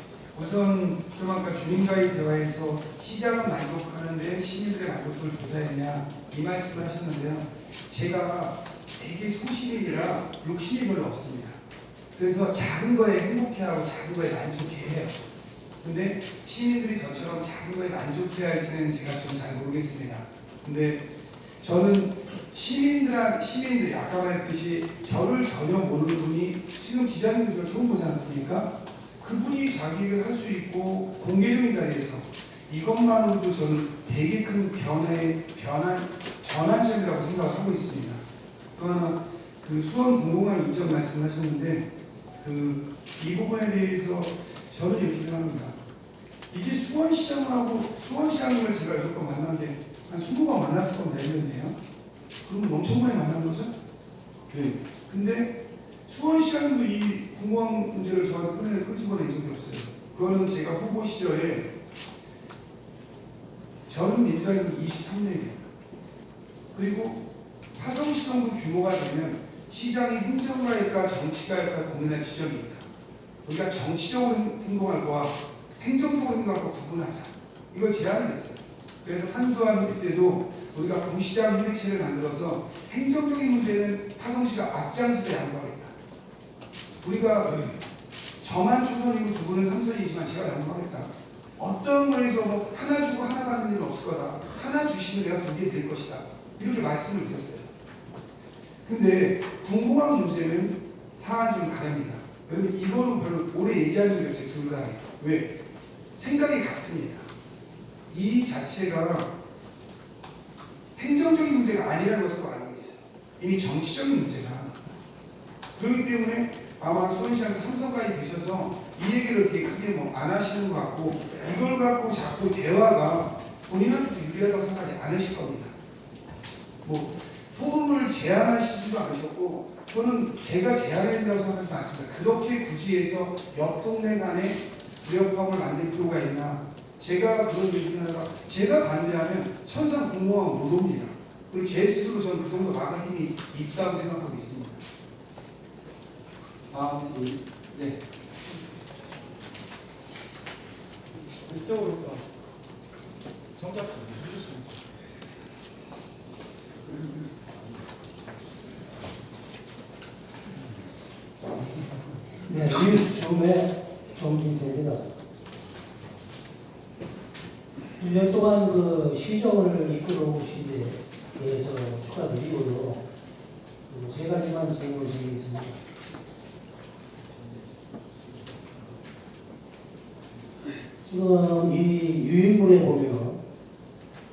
우선 좀 아까 주민과의 대화에서 시장은 만족하는데 시민들의 만족도를 조사했냐 이 말씀을 하셨는데요. 제가 되게 소시민이라 욕심이 별로 없습니다. 그래서 작은 거에 행복해하고 작은 거에 만족해해요. 근데 시민들이 저처럼 작은 거에 만족해야 할지는 제가 좀 잘 모르겠습니다. 근데 저는 시민들이 아까 말했듯이 저를 전혀 모르는 분이 지금 기자님도 저를 처음 보지 않습니까? 그분이 자기 얘기를 할 수 있고 공개적인 자리에서 이것만으로도 저는 되게 큰 전환점이라고 생각하고 있습니다. 또 하나 그 수원 공공항 이전 말씀하셨는데 이 부분에 대해서 저는 이렇게 생각합니다. 이게 수원시장님을 제가 여태껏 만난 게 한 20번 만났을 겁니다. 1년에요. 그러면 엄청 많이 만난 거죠? 네. 근데 수원시장님도 이 공공항 문제를 저한테 끄집어낸 적이 없어요. 그거는 제가 후보 시절에 저는 민주당이 23년이에요. 그리고 화성시정도 규모가 되면 시장이 행정가일까 정치가일까 고민할 지점이 있다. 우리가 정치적으로 행동할 거와 행정적으로 행동할 거 구분하자. 이걸 제안을 했어요. 그래서 산수화 협의 때도 우리가 구시장 협의체를 만들어서 행정적인 문제는 화성시가 앞장서서 양보하겠다. 우리가 저만 초선이고 두 분은 3선이지만 제가 양보하겠다. 어떤 거에서 뭐 하나 주고 하나 받는 일은 없을 거다. 하나 주시면 내가 2개 드릴 것이다. 이렇게 말씀을 드렸어요. 근데 궁금한 문제는 사안 좀 다릅니다. 여러분 이거는 별로 오래 얘기한 적이 없어요. 둘 다. 왜? 생각이 같습니다. 이 자체가 행정적인 문제가 아니라는 것을 알고 있어요. 이미 정치적인 문제다. 그렇기 때문에 아마 수원시장도 삼성까지 되셔서 이 얘기를 이렇게 크게 뭐 안 하시는 것 같고 이걸 갖고 자꾸 대화가 본인한테도 유리하다고 생각하지 않으실 겁니다. 뭐 토론을 제안하시지도 않으셨고 저는 제가 제안해야 된다고 생각하지 않습니다. 그렇게 굳이 해서 옆 동네 간에 불협화음을 만들 필요가 있나. 제가 그런 이유 중에 하나가 제가 반대하면 천상 공무원 못 옵니다. 그리고 제 스스로 저는 그 정도 막을 힘이 있다고 생각하고 있습니다. 네. 이쪽으로 정답 해주시면. 네, 뉴스 줌의 정진태입니다. 1년 동안 그 시정을 이끌어 오신 데 대해서 축하드리고요. 세 가지만 질문을 드리겠습니다. 지금 이 유인물에 보면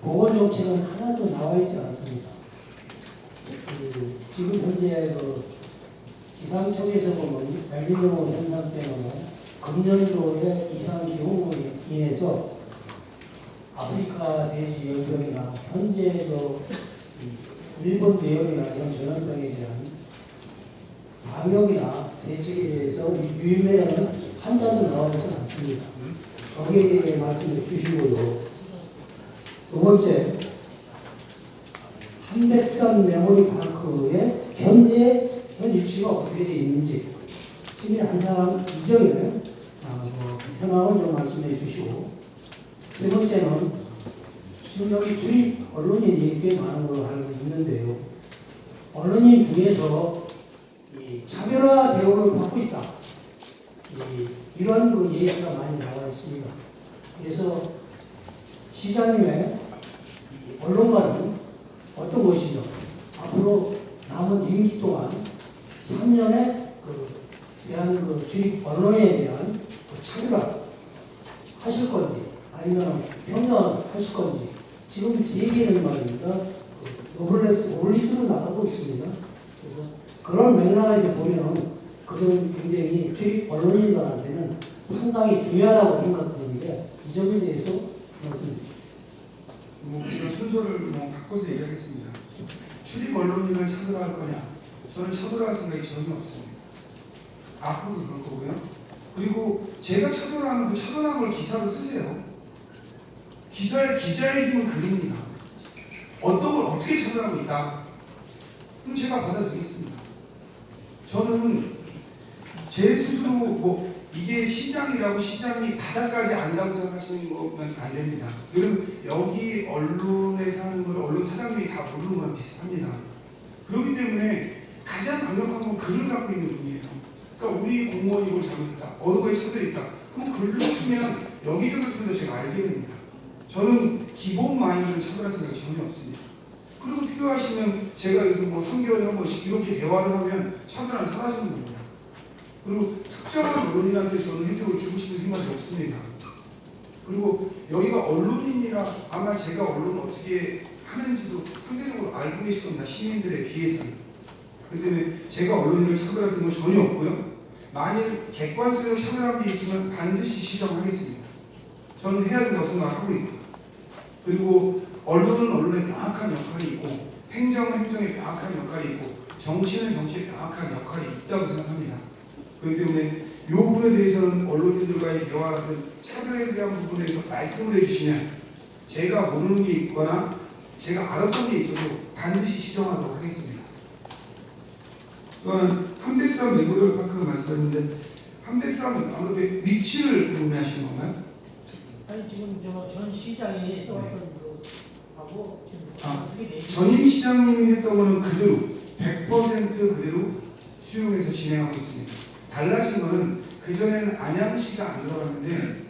보건정책은 하나도 나와 있지 않습니다. 지금 현재 그 기상청에서 보면 엘니뇨 현상 때문에 금년도에 이상기후로 인해서 아프리카 돼지 열병이나 현재 일본 뇌열이나 이런 전염병에 대한 방역이나 대책에 대해서 유인물에는 한자도 나와 있지 않습니다. 거기에 대해 말씀해 주시고요. 두 번째, 한백산 메모리 파크의 현재 현 위치가 어떻게 되어 있는지 시민 한 사람 이정을 현황을 좀 말씀해 주시고, 세 번째는 지금 여기 주입 언론인이 꽤 많은 걸로 알고 있는데요. 언론인 중에서 이 차별화 대우를 받고 있다. 이런 그 얘기가 많이 나와 있습니다. 그래서 시장님의 언론관은 어떤 것이죠? 앞으로 남은 임기 동안 3년의 대한 주입 언론에 대한 차별화 하실 건지 아니면 평등하실 건지 지금 세계는 말입니다. 노블레스 올리주로 나가고 있습니다. 그래서 그런 맥락에서 보면 그것은 굉장히 주입 언론인들한테는 상당히 중요하다고 생각되는데 이 점에 대해서 말씀해 주십시오. 제가 순서를 바꿔서 얘기하겠습니다. 출입 언론인을 차별화할 거냐? 저는 차별화할 생각이 전혀 없습니다. 앞으로도 그럴 거고요. 그리고 제가 차별화하면 그 차별한 걸 기사로 쓰세요. 기자의 힘은 그립니다. 어떤 걸 어떻게 차별하고 있다? 그럼 제가 받아들이겠습니다. 저는 제 스스로 이게 시장이라고 시장이 바닥까지 안다고 생각하시는 거면 안 됩니다. 여러분 여기 언론에서 하는 걸 언론 사장님이 다 모르는 거랑 비슷합니다. 그렇기 때문에 가장 강력한 건 글을 갖고 있는 분이에요. 그러니까 우리 공무원이 이걸 잘못했다, 어느 거에 차별이 있다, 그럼 글로 쓰면 여기저기부터 제가 알게 됩니다. 저는 기본 마인드는 차별할 생각이 전혀 없습니다. 그리고 필요하시면 제가 요새 뭐 3개월에 한 번씩 이렇게 대화를 하면 차별은 사라지는 겁니다. 그리고 특정한 언론인한테 저는 혜택을 주고 싶은 생각이 없습니다. 그리고 여기가 언론인이라 아마 제가 언론을 어떻게 하는지도 상대적으로 알고 계실 겁니다. 시민들에 비해서는. 그렇기 때문에 제가 언론인을 차별할 생각은 전혀 없고요. 만일 객관성으로 차별한 게 있으면 반드시 시정하겠습니다. 저는 해야 된다고 생각하고 있고요. 그리고 언론은 언론의 명확한 역할이 있고 행정은 행정의 명확한 역할이 있고 정치는 정치의 명확한 역할이 있다고 생각합니다. 그렇기 때문에 이 부분에 대해서는 언론인들과의 대화라든 차별에 대한 부분에 대해서 말씀을 해주시면 제가 모르는 게 있거나 제가 알았던 게 있어도 반드시 시정하도록 하겠습니다. 또한 한백산 메모리얼 파크 말씀하셨는데 한백산 아무래도 위치를 궁금해하시는 건가요? 아니 지금 전 시장이 떠왔던 하고 지금 어떻게 돼? 전임 시장님이 했던 거는 그대로 100% 그대로 수용해서 진행하고 있습니다. 달라진 거는 그전에는 안양시가 안 들어갔는데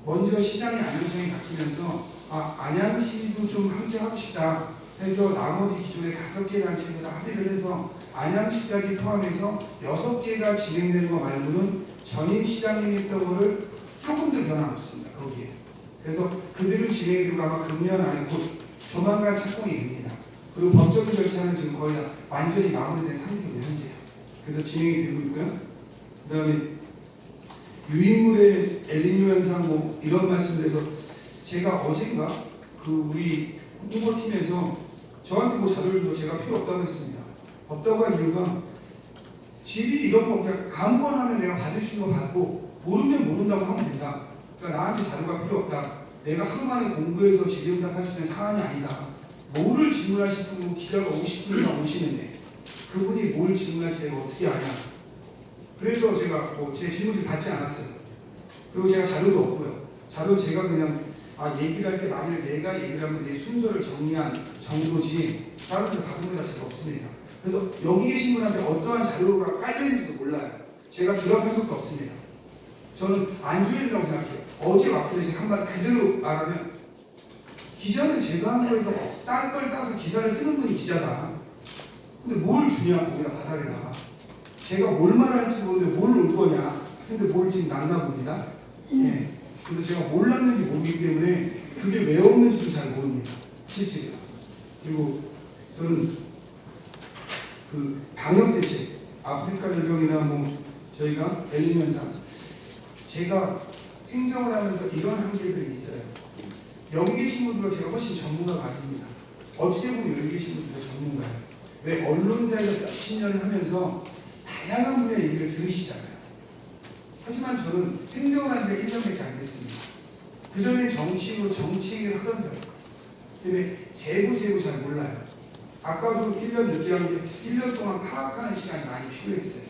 먼저 시장이 안양시장이 바뀌면서 안양시도 좀 함께 하고 싶다 해서 나머지 기존의 5개 단체에다 합의를 해서 안양시까지 포함해서 6개가 진행되는 거 말고는 전임 시장님이 했던 거를 조금 더 변화 없습니다. 거기에. 그래서 그대로 진행이 되고 아마 금년 안에 곧 조만간 착공이 됩니다. 그리고 법적인 절차는 지금 거의 다 완전히 마무리된 상태고요. 현재. 그래서 진행이 되고 있고요. 그 다음에 유인물의 엘니뇨 현상 뭐 이런 말씀드려서 제가 어젠가 그 우리 홍보팀에서 저한테 뭐 자료를 줘도 제가 필요 없다고 했습니다. 없다고 한 이유가 질이 이런 거 그냥 아무거나 하면 내가 받을 수 있는 거 받고 모르면 모른다고 하면 된다. 그러니까 나한테 자료가 필요 없다. 내가 하루 만에 공부해서 질의응답할 수 있는 사안이 아니다. 뭐를 질문하실 분 기자가 50분이나 오시는데 그분이 뭘 질문할지 내가 어떻게 아냐. 그래서 제가 뭐 제 질문을 받지 않았어요. 그리고 제가 자료도 없고요. 자료 제가 그냥 얘기를 할 때 만일 내가 얘기를 하면 내 순서를 정리한 정도지 다른 데서 받은 것 자체가 없습니다. 그래서 여기 계신 분한테 어떠한 자료가 깔려있는지도 몰라요. 제가 주랍한 적도 없습니다. 저는 안 줘야 된다고 생각해요. 어제 왔길래 제가 한 말 그대로 말하면 기자는 제가 한 거에서 딴 걸 따서 기사를 쓰는 분이 기자다. 근데 뭘 주냐 거기다 바닥에다가. 제가 뭘 말할지 모르는데 뭘 올 거냐. 근데 뭘 지금 놨나 봅니다. 예. 그래서 제가 뭘 놨는지 모르기 때문에 그게 왜 없는지도 잘 모릅니다. 실제로. 그리고 저는 그 방역 대책, 아프리카 열병이나 뭐 저희가 엘니뇨 현상, 제가 행정을 하면서 이런 한계들이 있어요. 여기 계신 분들과 제가 훨씬 전문가가 아닙니다. 어떻게 보면 여기 계신 분들도 전문가예요. 왜 언론사에서 몇십 년을 하면서 다양한 분야의 얘기를 들으시잖아요. 하지만 저는 행정을 한 지가 1년밖에 안 됐습니다. 그전에 정치인으로 정치 얘기를 하던 사람 때문에 세부 잘 몰라요. 아까도 1년 늦게 한 게 1년 동안 파악하는 시간이 많이 필요했어요.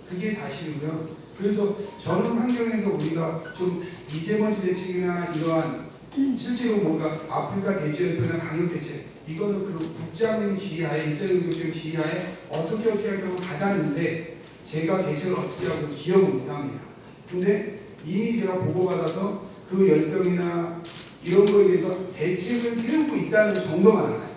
그게 사실이고요. 그래서 저는 환경에서 우리가 좀 미세먼지 대책이나 이러한 실제로 뭔가 아프리카 대지열병이나 방역 대책 이거는 그 국장님 지휘하에 일자리교육청 지휘하에 어떻게 하려고 받았는데 제가 대책을 어떻게 하고 기억을 못합니다. 근데 이미 제가 보고받아서 그 열병이나 이런 거에 대해서 대책을 세우고 있다는 정도만 알아요.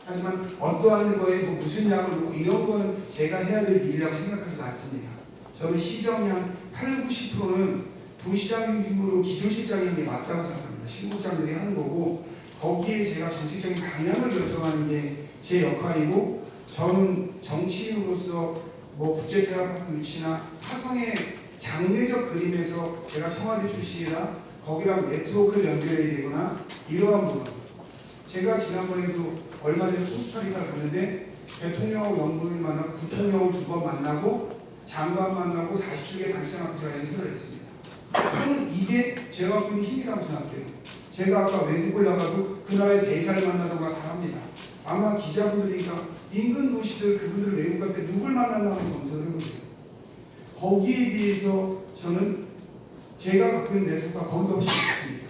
하지만 어떠한 거에 뭐 무슨 약을 놓고 이런 거는 제가 해야 될 일이라고 생각하지도 않습니다. 저는 시정이 한 8, 90%는 부시장 중심으로 기조실장이 하는 게 맞다고 생각합니다. 실무장들이 하는 거고 거기에 제가 정책적인 방향을 결정하는 게 제 역할이고 저는 정치인으로서 뭐 국제테마파크 유치나 화성의 장래적 그림에서 제가 청와대 출신이라 거기랑 네트워크를 연결해야 되거나 이러한 부분 제가 지난번에도 얼마 전에 코스타리카를 갔는데 대통령하고 영부인 만나고 부통령을 2번 만나고 장관 만나고 47개 단체장 앞에 제가 연설을 했습니다. 저는 이게 제가 갖고 있는 힘이라고 생각해요. 제가 아까 외국을 나가도 그 나라의 대사를 만나던가 다 합니다. 아마 기자분들이니까 인근 도시들 그분들 외국 갔을 때 누굴 만났나 한번 검색을 해보세요. 거기에 비해서 저는 제가 갖고 있는 네트워크가 거기가 훨씬 높습니다.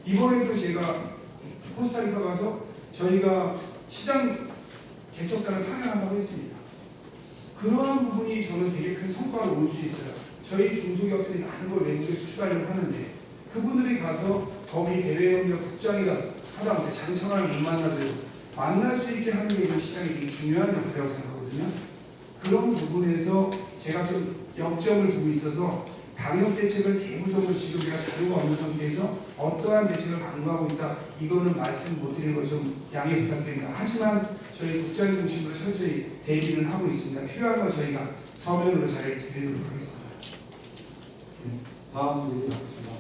이번에도 제가 코스타리카 가서 저희가 시장 개척단을 파견한다고 했습니다. 그러한 부분이 저는 되게 큰 성과로 올 수 있어요. 저희 중소기업들이 많은 걸 외국에 수출하려고 하는데 그분들이 가서 거기 대외협력 국장이라 하다 보니 장차관을 못 만나더라도 만날 수 있게 하는 게 이 시장이 되게 중요한 역할이라고 생각하거든요. 그런 부분에서 제가 좀 역점을 두고 있어서 방역 대책을 세부적으로 지금 제가 자료가 없는 상태에서 어떠한 대책을 강구하고 있다 이거는 말씀 못 드리는 걸 좀 양해 부탁드립니다. 하지만 저희 국장님 중심으로 철저히 대비를 하고 있습니다. 필요한 거 저희가 서면으로 잘 드리도록 하겠습니다. 다음 질문 하겠습니다.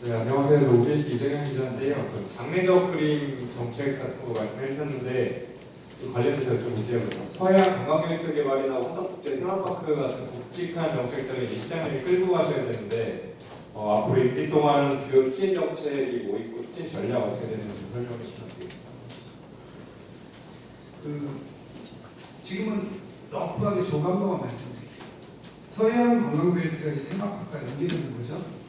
네, 안녕하세요. 저 OBS 이정현 기자인데요. 그 장래적 그림 정책 같은 거 말씀해 주셨는데 그 관련해서 좀 볼게요. 서해안 관광객 개발이나 화성국제 테마파크 같은 굵직한 정책들은 이제 시장을 끌고 가셔야 되는데 앞으로 임기 동안 주요 추진 정책이 뭐 있고 추진 전략 어떻게 되는지 좀 설명해 주시면 지금은 러프하게 조감도만 말씀드릴게요. 서해안 관광벨트가 이제 테마파크가 연계되는 거죠.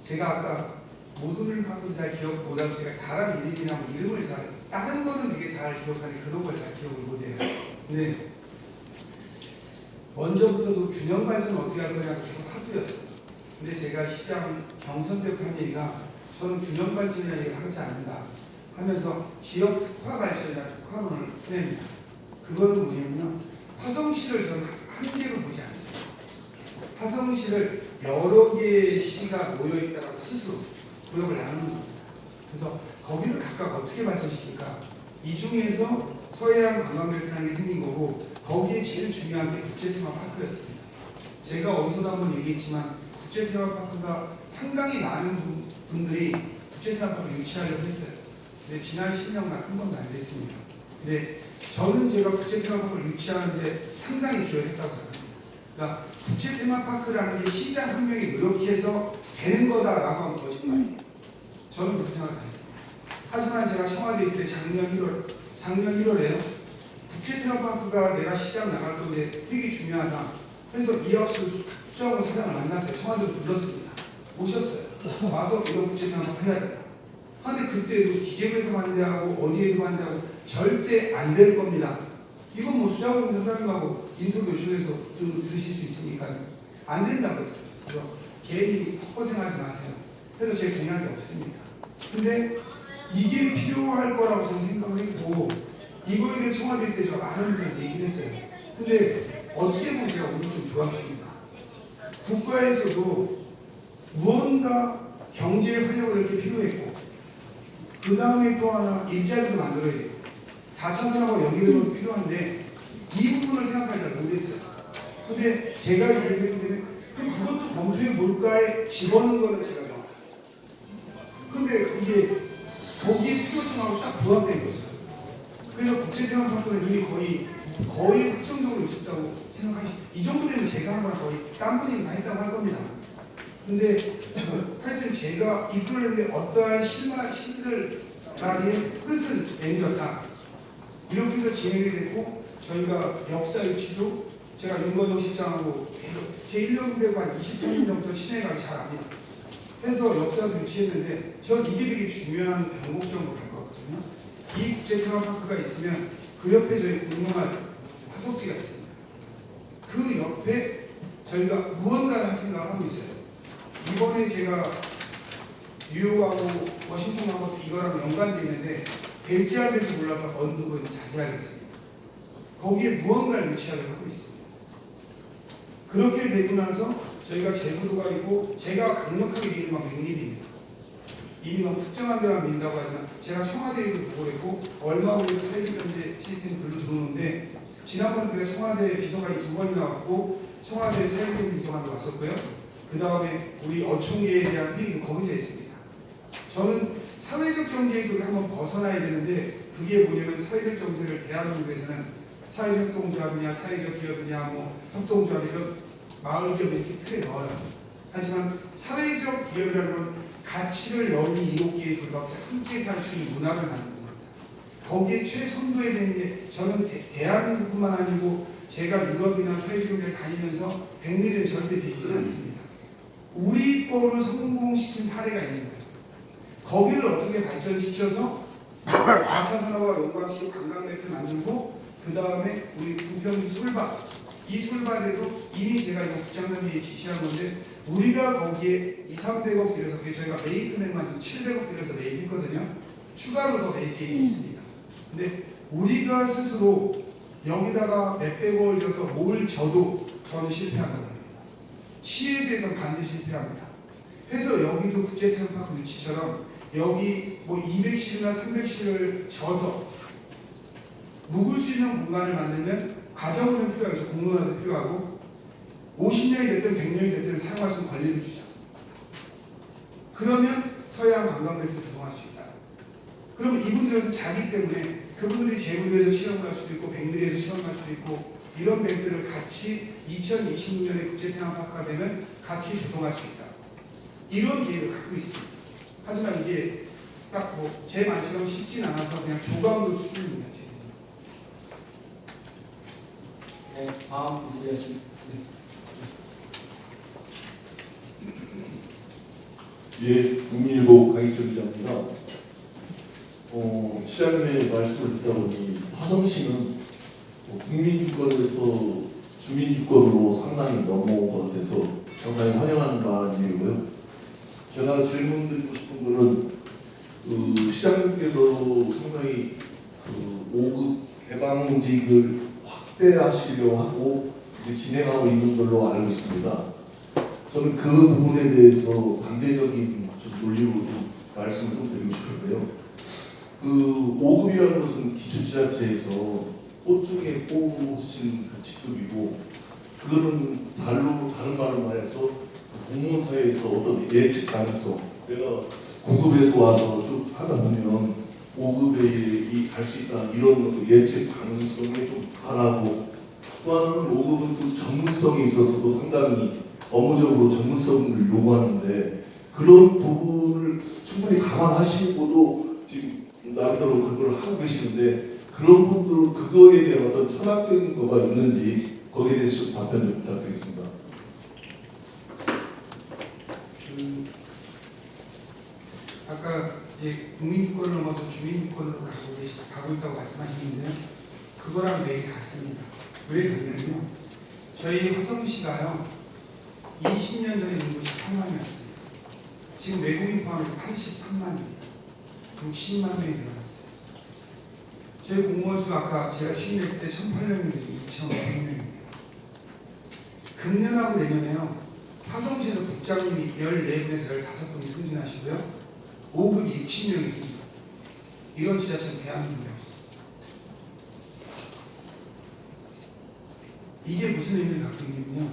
제가 아까 모든 파크도 잘 기억 못하고 제가 사람 이름이나 뭐 이름을 잘 다른 거는 되게 잘 기억하는데 그런 걸 잘 기억을 못해요. 근데 먼저부터도 균형 발전을 어떻게 할 거냐 계속 화두였어요. 근데 제가 시장 경선 때부터 한 얘기가 저는 균형 발전이라는 얘기를 하지 않는다 하면서 지역 특화 발전이라는 특화론을 꺼냅니다. 그거는 뭐냐면요. 화성시를 저는 한 개로 보지 않습니다. 화성시를 여러 개의 시가 모여있다라고 스스로 구역을 나누는 겁니다. 그래서 거기를 각각 어떻게 발전시킬까? 이 중에서 서해안 관광벨트라는 게 생긴 거고 거기에 제일 중요한 게 국제테마파크였습니다. 제가 어디서도 한번 얘기했지만 국제테마파크가 상당히 많은 분들이 국제테마파크를 유치하려고 했어요. 근데 지난 10년간 한 번도 안 됐습니다. 근데 저는 제가 국제테마파크를 유치하는데 상당히 기여했다고 생각합니다. 그러니까 국제테마파크라는 게 시장 한 명이 노력해서 되는 거다라고 하면 거짓말이에요. 저는 그렇게 생각하지 않습니다. 하지만 제가 청와대에 있을 때 작년 1월에요. 국제테마파크가 내가 시장 나갈 건데 되게 중요하다. 그래서 이학수 수자원 사장을 만났어요. 청와대로 불렀습니다. 오셨어요. 와서 이런 국제테마파크 해야 된다. 그런데 그때도 기재부에서 반대하고 어디에도 반대하고 절대 안 될 겁니다. 이건 뭐 수자원 사장님하고 인터뷰 요청해서 그런 거 들으실 수 있으니까 안 된다고 했어요. 그래서 괜히 헛고생하지 마세요. 그래서 제 공약이 없습니다. 근데 이게 필요할 거라고 저는 생각을 했고 이거에 대해 청와대에 있을 때 제가 많은 분들한테 얘기를 했어요. 근데 어떻게 보면 제가 오늘 좀 좋았습니다. 국가에서도 무언가 경제 활력을 이렇게 필요했고 그 다음에 또 하나 일자리도 만들어야 되고 4차 산업과 연계되는 것도 필요한데 이 부분을 생각하지 잘 못했어요. 근데 제가 얘기했기 때문에 그럼 그것도 검토해 볼까에 집어넣은 거는 제가 명확합니다. 근데 이게 거기에 필요성하고 딱 부합된 거죠. 그래서 국제테마파크는 이미 거의 확정적으로 있었다고 생각하시죠. 이 정도 되면 제가 한 거랑 거의 딴 분이 다 했다고 할 겁니다. 근데 하여튼 제가 이끌는데 어떠한 신들의 뜻은 내밀었다. 이렇게 해서 진행이 됐고 저희가 역사 유치도 제가 윤건영 실장하고 계속 제 1년 후배고 한 23년 전부터 친해가지고 잘 압니다. 해서 역사도 유치했는데 전 이게 되게 중요한 변곡점으로 갈 것 같거든요. 이 국제테마파크가 있으면 그 옆에 저희 공룡할 화석지가 있습니다. 그 옆에 저희가 무언가를 할 생각을 하고 있어요. 이번에 제가 뉴욕하고 워싱턴하고 이거랑 연관되어 있는데 될지 안 될지 몰라서 언급은 자제하겠습니다. 거기에 무언가를 유치하려고 하고 있습니다. 그렇게 되고 나서 저희가 제부도가 있고 제가 강력하게 믿는 건 백밀입니다. 이미 너무 특정한 데만 믿는다고 하지만 제가 청와대에도 보고 있고 얼마 후에 사회적 경제 시스템 별로 들어오는데 지난번에 제가 청와대 비서관이 2번이나 왔고 청와대 사회적 경제 비서관도 왔었고요. 그 다음에 우리 어촌계에 대한 회의도 거기서 했습니다. 저는 사회적 경제에서 한번 벗어나야 되는데 그게 뭐냐면 사회적 경제를 대한민국에서는 사회적 협동조합이냐 사회적 기업이냐 뭐 협동조합 이런 마을 기업 이렇게 틀에 넣어요. 하지만 사회적 기업이라는 건 가치를 여기 이롭게 해서 이렇게 함께 살 수 있는 문화를 만드는 겁니다. 거기에 최선도에 되는 게 저는 대한민국뿐만 아니고 제가 유럽이나 사회주의 국가를 다니면서 백미는 절대 되지 않습니다. 우리 거를 성공시킨 사례가 있는 거예요. 거기를 어떻게 발전시켜서 4차 산업화 연관시키고 관광매트를 만들고 그 다음에 우리 부평 솔밭 이 솔밭에도 이미 제가 이거 국장님이 지시한 건데 우리가 거기에 2,300억 들여서 그게 저희가 메이크맨만 지금 700억 들여서 매입했거든요. 추가로 더 매입 계획이 있습니다. 근데 우리가 스스로 여기다가 몇백억을 줘서 뭘 줘도 저는 실패한다고 합니다. 시에서에선 반드시 실패합니다. 해서 여기도 국제테마파크 유치처럼 여기 뭐 200실이나 300실을 져서 묵을 수 있는 공간을 만들면 가정은 필요하겠죠. 공론화도 필요하고 50년이 됐든 100년이 됐든 사용할 수 있는 권리를 주자. 그러면 서해안 관광객에서 적용할 수 있다. 그러면 이분들에서 자기 때문에 그분들이 제주도에서 실험을 할 수도 있고 백미리에서 실험을 할 수도 있고 이런 뱅크를 같이 2026년에 국제테마파크가 되면 같이 조성할 수 있다. 이런 계획을 갖고 있습니다. 하지만 이게 딱 뭐 제 말처럼 쉽진 않아서 그냥 조감도 수준입니다. 지금. 네, 다음 질의하십니다. 예, 국민일보 강희철 기자입니다. 시장님의 말씀을 듣다 보니 화성시는 국민주권에서 주민주권으로 상당히 넘어온 것 같아서 상당히 환영하는 바이고요. 제가 질문드리고 싶은 거는 시장님께서 상당히 5급 개방직을 확대하시려 하고 진행하고 있는 걸로 알고 있습니다. 저는 그 부분에 대해서 반대적인 논리로 좀 말씀을 좀 드리고 싶은데요. 5급이라는 것은 기초지자체에서 꽃 중에 꽂힌 그 직급이고, 그거는 다른 말로 말해서 공무원사회에서 어떤 예측 가능성, 내가 9급에서 와서 쭉 하다 보면 5급에 갈 수 있다, 이런 예측 가능성이 좀 하나고, 또 하나는 5급은 또 전문성이 있어서도 상당히 업무적으로 전문성을 요구하는데, 그런 부분을 충분히 감안하시고도 지금 나름대로 그걸 하고 계시는데, 그런 분들은 그거에 대한 어떤 철학적인 거가 있는지 거기에 대해서 답변 좀 부탁드리겠습니다. 아까 이제 국민주권을 넘어서 주민주권으로 가고 있다고 말씀하셨는데요. 그거랑 매일 같습니다. 왜 그러냐면요. 저희 화성시가요. 20년 전에 인구 18만이었습니다. 지금 외국인 포함해서 83만입니다. 60만 명이 늘어났어요. 저희 공무원 수가 아까 제가 취임했을 때 1,800명에서 2,500명입니다. 금년하고 내년에요. 화성시에서 국장님이 14분에서 15분이 승진하시고요. 5급이 60명이 있습니다. 이런 지자체는 대한민국에 없습니다. 이게 무슨 의미를 갖고 있냐면요.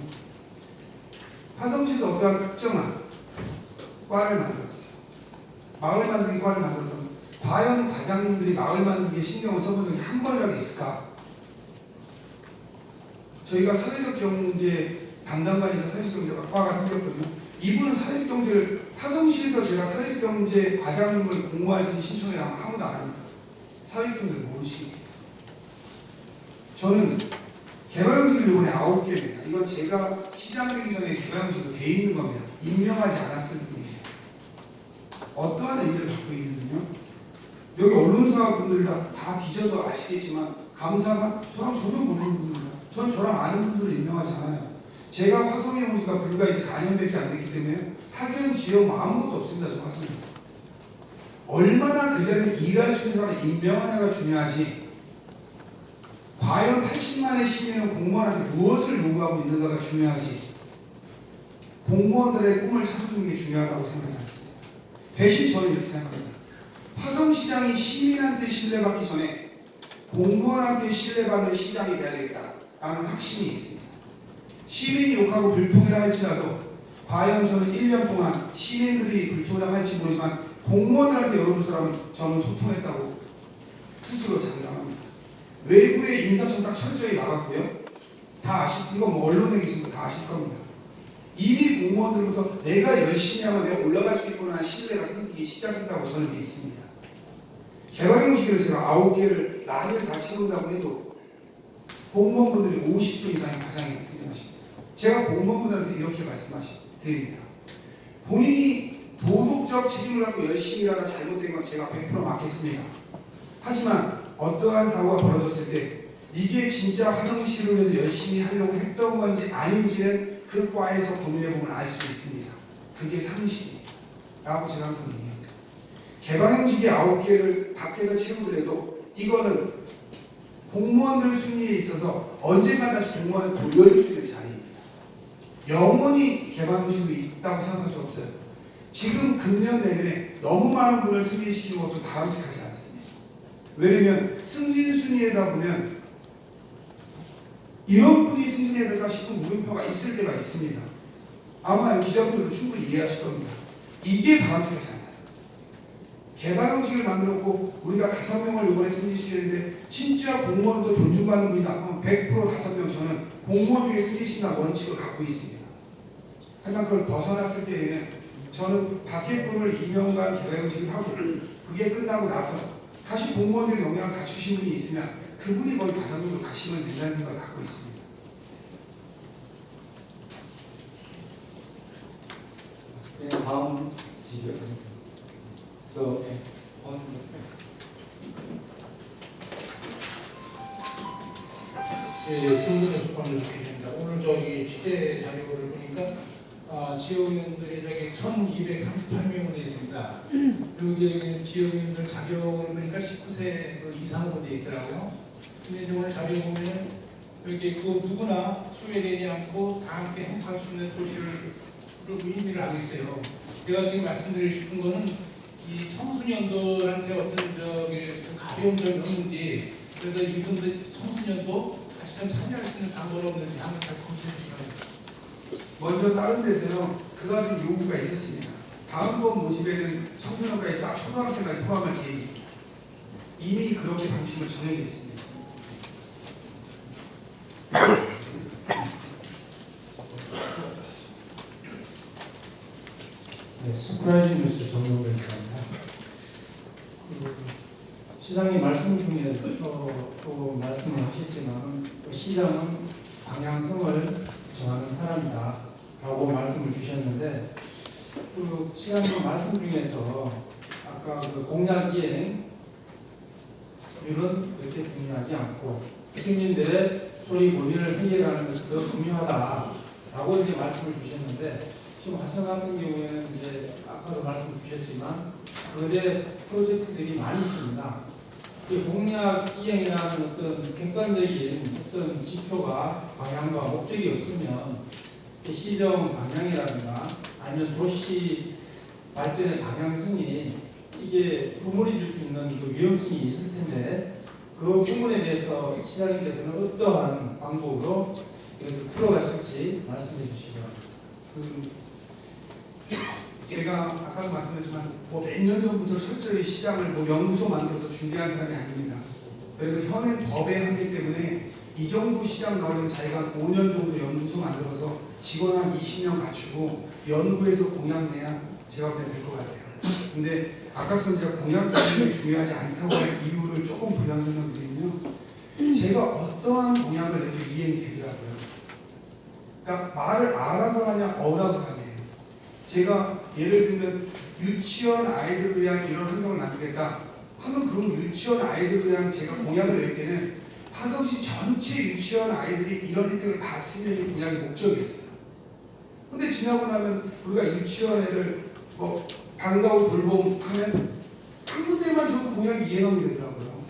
화성시에서 어떠한 특정한 과를 만들었어요. 마을 만들기 과를 만들었던, 과연 과장님들이 마을 만들기에 신경을 써본 적이 한 번이라도 있을까? 저희가 사회적 경제 담당관이나 사회적 경제과가 생겼거든요. 이분은 사회적 경제를, 화성시에서 제가 사회적 경제 과장님을 공모할 신청을 하면 아무도 안 합니다. 사회적 경제를 모르시니까. 저는 개발용지를 이번에 9개입니다. 이건 제가 시장 되기 전에 개발용지로 돼 있는 겁니다. 임명하지 않았을 뿐이에요. 어떠한 의미를 갖고 있느냐면, 여기 언론사 분들 다 뒤져서 아시겠지만 감사가 저랑 전혀 모르는 분들입니다. 전 저랑 아는 분들을 임명하지 않아요. 제가 화성에 온 지가 불과 이제 4년밖에 안 됐기 때문에 학연 지역 아무것도 없습니다. 저 화성에. 얼마나 그 자리에서 일할 수 있는 사람을 임명하냐가 중요하지, 과연 80만의 시민은 공무원한테 무엇을 요구하고 있는가가 중요하지, 공무원들의 꿈을 찾아주는 게 중요하다고 생각하지 않습니다. 대신 저는 이렇게 생각합니다. 화성시장이 시민한테 신뢰받기 전에 공무원한테 신뢰받는 시장이 돼야 되겠다라는 확신이 있습니다. 시민이 욕하고 불통이라 할지라도 과연 저는 1년 동안 시민들이 불통이라고 할지 모르지만 공무원들한테 여러분 사람은 저는 소통했다고 스스로 장담합니다. 외부의 인사청탁 철저히 막았고요. 다 이거 뭐 언론에 계신 분 다 아실 겁니다. 이미 공무원들부터 내가 열심히 하면 내가 올라갈 수 있구나 하는 신뢰가 생기기 시작했다고 저는 믿습니다. 개발형식을 제가 9개를 난을 다 채운다고 해도 공무원분들이 50분 이상의 과장이 생겨나십니다. 제가 공무원분들한테 이렇게 말씀드립니다. 본인이 도덕적 책임을 갖고 열심히 일하다 잘못된 건 제가 100% 맞겠습니다. 하지만 어떠한 사고가 벌어졌을 때 이게 진짜 화성시를 위해서 열심히 하려고 했던 건지 아닌지는 그 과에서 고민해보면 알 수 있습니다. 그게 상식입니다. 라고 제가 항상 얘기합니다. 개발형식의 9개를 밖에서 채우더라도 이거는 공무원들 순위에 있어서 언젠가 다시 공무원을 돌려줄 수 있는 자리입니다. 영원히 개발형식도 있다고 생각할 수 없어요. 지금 금년 내년에 너무 많은 분을 승진시키는 것도 바람직하지 않습니다. 왜냐면 승진 순위에다 보면 이런 분이 승진해야 될까 싶은 물음표가 있을 때가 있습니다. 아마 기자분들도 충분히 이해하실 겁니다. 이게 바람직하지 않아요. 개발형식을 만들었고 우리가 5명을 이번에 승진시키는데 진짜 공무원도 존중받는 분이다 하면 100% 5명 저는 공무원 중에 승진시킨다는 원칙을 갖고 있습니다. 하지만 그걸 벗어났을 때에는 저는 밖에 분을 2년간 개발형식을 하고 그게 끝나고 나서 다시 공무원들 역량을 갖추신 분이 있으면 그분이 거의 과장님으로 가시면 된다는 생각을 갖고 있습니다. 네, 다음 지금 중국의 수판을 좋겠습니다. 오늘 저기 취재 자료를 보니까 지역위원들이 저기 1238명으로 되어 있습니다. 그리고 여기 지역위원들 자격을 보니까 19세 이상으로 되어 있더라고요. 근데 오늘 자료 보면 여기 그 누구나 소외되지 않고 다 함께 행복할 수 있는 도시를 의미를 하겠어요. 제가 지금 말씀드리고 싶은 거는 이 청소년들한테 어떤 가벼운 점이 없는지, 그래서 이분들 청소년도 다시 좀 참여할 수 있는 방법이 없는지 한번 잘 검토해 주시면. 먼저 다른 데서요 그 같은 요구가 있었습니다. 다음번 모집에는 청소년까지 싹 초등학생까지 포함할 계획입니다. 이미 그렇게 방침을 정해졌습니다. 네, 스프라이즈 뉴스 정용근입니다. 시장님 말씀 중에서 또 말씀을 하셨지만 시장은 방향성을 정하는 사람이다 라고 말씀을 주셨는데 시장님 말씀 중에서 아까 공약 이행률은 그렇게 중요하지 않고 시민들의 소리 고민을 해결하는 것이 더 중요하다라고 이렇게 말씀을 주셨는데 지금 화성 같은 경우에는 이제 아까도 말씀 주셨지만 거대 프로젝트들이 많이 있습니다. 이 공약 이행이라는 어떤 객관적인 어떤 지표가 방향과 목적이 없으면 시정 방향이라든가 아니면 도시 발전의 방향성이 이게 버무려질 수 있는 그 위험성이 있을 텐데 그 부분에 대해서 시장님께서는 어떠한 방법으로 이것을 풀어가실지 말씀해 주시기 바랍니다. 제가 아까도 말씀드렸지만 몇 년 전부터 철저히 시장을 연구소 만들어서 준비한 사람이 아닙니다. 그리고 현행 법의 한계 때문에 이 정도 시장 나오려면 자기가 5년 정도 연구소 만들어서 직원 한 20명 갖추고 연구해서 공약 내야 제가 그냥 될 것 같아요. 근데 아까처럼 제가 공약 기능이 중요하지 않다고 할 이유를 조금 부연 설명드리면 제가 어떠한 공약을 내도 이행이 되더라고요. 그러니까 말을 아라고 하냐 어라고 하냐. 제가 예를 들면 유치원 아이들을 위한 이런 환경을 만들겠다 하면 그 유치원 아이들을 위한 제가 공약을 낼 때는 화성시 전체 유치원 아이들이 이런 혜택을 받으면 이 공약의 목적이었어요. 근데 지나고 나면 우리가 유치원 애들 방과후 돌봄 하면 한 군데만 줘도 공약이 이행하게 되더라고요.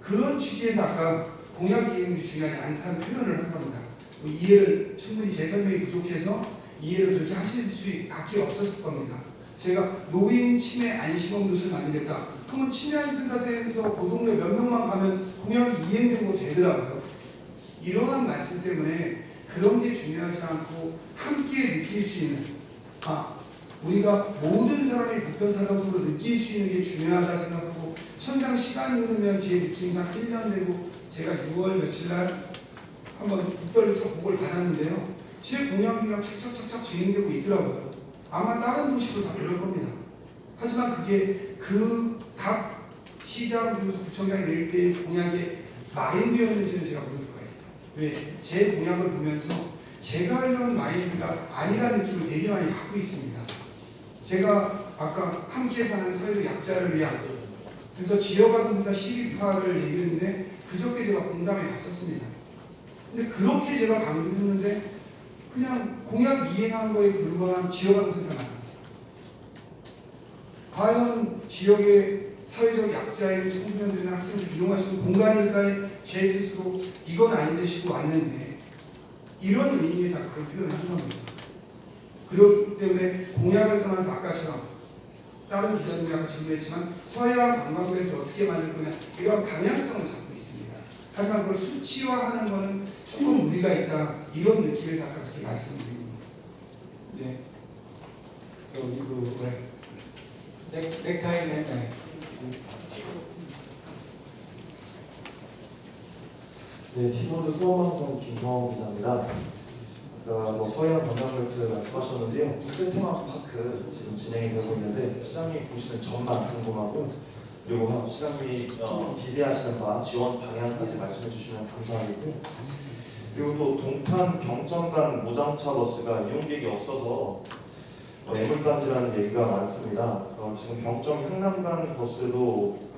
그런 취지에서 아까 공약 이행이 중요하지 않다는 표현을 한 겁니다. 이해를 충분히 제 설명이 부족해서 이해를 그렇게 하실 수밖에 없었을 겁니다. 제가 노인 치매 안심원 도시를 만들겠다. 그러면 치매 안심센터에서 그 동네 몇 명만 가면 공약이 이행되고 되더라고요. 이러한 말씀 때문에 그런 게 중요하지 않고 함께 느낄 수 있는 우리가 모든 사람이 보편타당성으로 느낄 수 있는 게 중요하다 생각하고 천상 시간이 흐르면 제 느낌상 1년 되고 제가 6월 며칠 날 한번 국별로 쭉 보고를 받았는데요. 제 공약이 착착착착 진행되고 있더라고요. 아마 다른 도시도 다 그럴 겁니다. 하지만 그게 그 각 시장, 그리고 구청장이 낼 때 공약의 마인드였는지는 제가 모를 수가 있어요. 왜? 제 공약을 보면서 제가 하려는 마인드가 아니라는 느낌을 되게 많이 받고 있습니다. 제가 아까 함께 사는 사회적 약자를 위한, 그래서 지역아동센터 시립화를 얘기했는데 그저께 제가 공담에 갔었습니다. 근데 그렇게 제가 강조했는데 그냥 공약 이행한 거에 불과한 지역아동센터가 나옵니다. 과연 지역의 사회적 약자인 청소년들이나 학생들이 이용할 수 있는 공간일까에 제 스스로 이건 아닌데 싶고 왔는데 이런 의미에서 그런 표현을 한 겁니다. 그렇기 때문에 공약을 떠나서 아까처럼 다른 기자님이 아까 질문했지만 서해안 관광객을 어떻게 만들 거냐 이런 방향성을 잡고 있습니다. 하지만 그걸 수치화하는 것은 조금 무리가 있다 이런 느낌에서 아까 그렇게 말씀드린 겁니다. 네. 저기 넥타이네. 네. 네, 키보드 수원방송 김성호 기자입니다. 뭐 서해안 관광벨트 말씀하셨는데요. 국제 테마파크 지금 진행이 되고 있는데 시장님 보시는 점만 궁금하고 그리고 시장님이 기대하시는 바 지원 방향까지 말씀해 주시면 감사하겠고요. 그리고 또 동탄 병점간 무정차 버스가 이용객이 없어서 애물단지라는 얘기가 많습니다. 지금 병점 향남간 버스도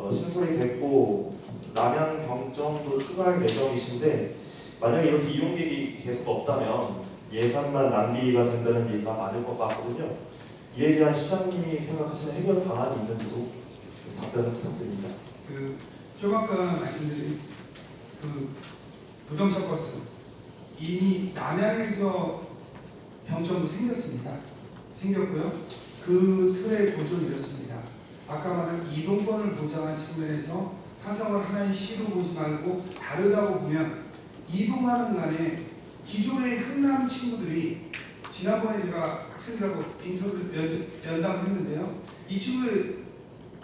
신설이 됐고 남양 병점도 추가할 예정이신데 만약에 이렇게 이용객이 계속 없다면 예산만 낭비가 된다는 얘기가 많을 것 같거든요. 이에 대한 시장님이 생각하시는 해결 방안이 있는지도 답변을 부탁드립니다. 좀 아까 말씀드린 무정차 버스 이미 남양에서 병점도 생겼고요. 그 틀의 구조는 이렇습니다. 아까 말한 이동권을 보장한 측면에서 타성을 하나의 시로 보지 말고 다르다고 보면 이동하는 간에 기존의 향남 친구들이 지난번에 제가 학생들하고 인터뷰 연담을 했는데요. 이 친구들이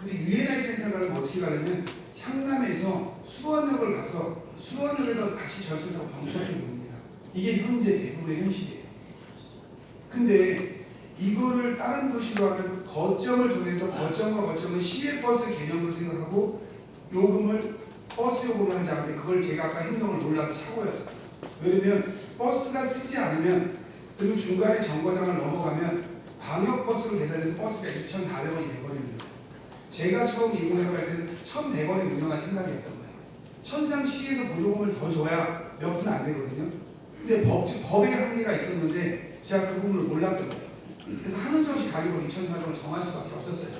UNI 센터를 어떻게 가려면 향남에서 수원역을 가서 수원역에서 다시 전철 타고 병천으로 옵니다. 이게 현재 대구의 현실이에요. 근데 이거를 다른 도시로 하면 거점을 정해서 거점과 거점은 시외버스 개념으로 생각하고 요금을 버스 요금을 하지 않는데 그걸 제가 아까 행정을 몰라서 착오였어요. 왜냐면 버스가 쓰지 않으면 그리고 중간에 정거장을 넘어가면 광역버스로 계산해서 버스가 2,400원이 돼버리는 거예요. 제가 처음 이 공약을 할 때는 1,100원에 운영할 생각이었던 거예요. 천상시에서 보조금을 더 줘야 몇 푼 안 되거든요. 근데 법의 한계가 있었는데 제가 그 부분을 몰랐던 거예요. 그래서 하는 수 없이 가격을 2,400원을 정할 수밖에 없었어요.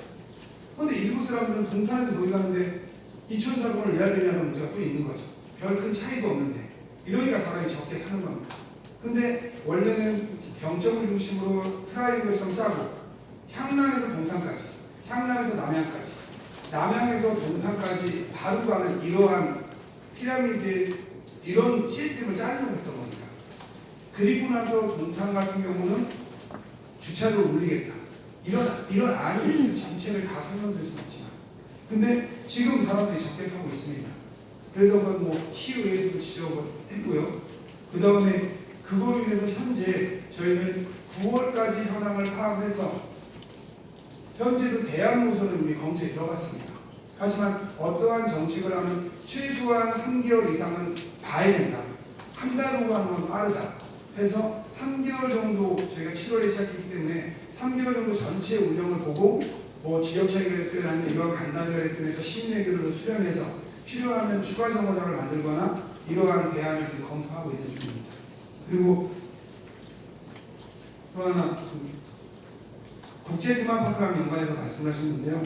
그런데 일부 사람들은 동탄에서 거기 가는데 2,400원을 내야 되냐는 문제가 또 있는 거죠. 별 큰 차이도 없는데 이러니까 사람이 적게 타는 겁니다. 근데 원래는 병점을 중심으로 트라이앵글처럼 짜고 향남에서 동탄까지, 향남에서 남양까지, 남양에서 동탄까지 바로 가는 이러한 피라미드 이런 시스템을 짜려고 했던 겁니다. 그리고 나서 동탄 같은 경우는 주차를 올리겠다. 이런 안이 있어요. 정책을 다 설명드릴 수는 없지만. 근데 지금 사람들이 적게 타고 있습니다. 그래서 그건 뭐 시의회에서도 지적을 했고요. 그 다음에 그거를 위해서 현재 저희는 9월까지 현황을 파악해서 현재도 대안 노선을 이미 검토에 들어갔습니다. 하지만 어떠한 정책을 하면 최소한 3개월 이상은 봐야 된다. 한 달 보고 하는 건 빠르다. 해서 3개월 정도 저희가 7월에 시작했기 때문에 3개월 정도 전체 운영을 보고 뭐 지역차이가 됐든 아니면 이런 간담회가 됐든 해서 시민회견을 수렴해서 필요하면 추가 정거장을 만들거나 이러한 대안을 지금 검토하고 있는 중입니다. 그리고 또 하나 국제 테마파크랑 연관해서 말씀을 하셨는데요.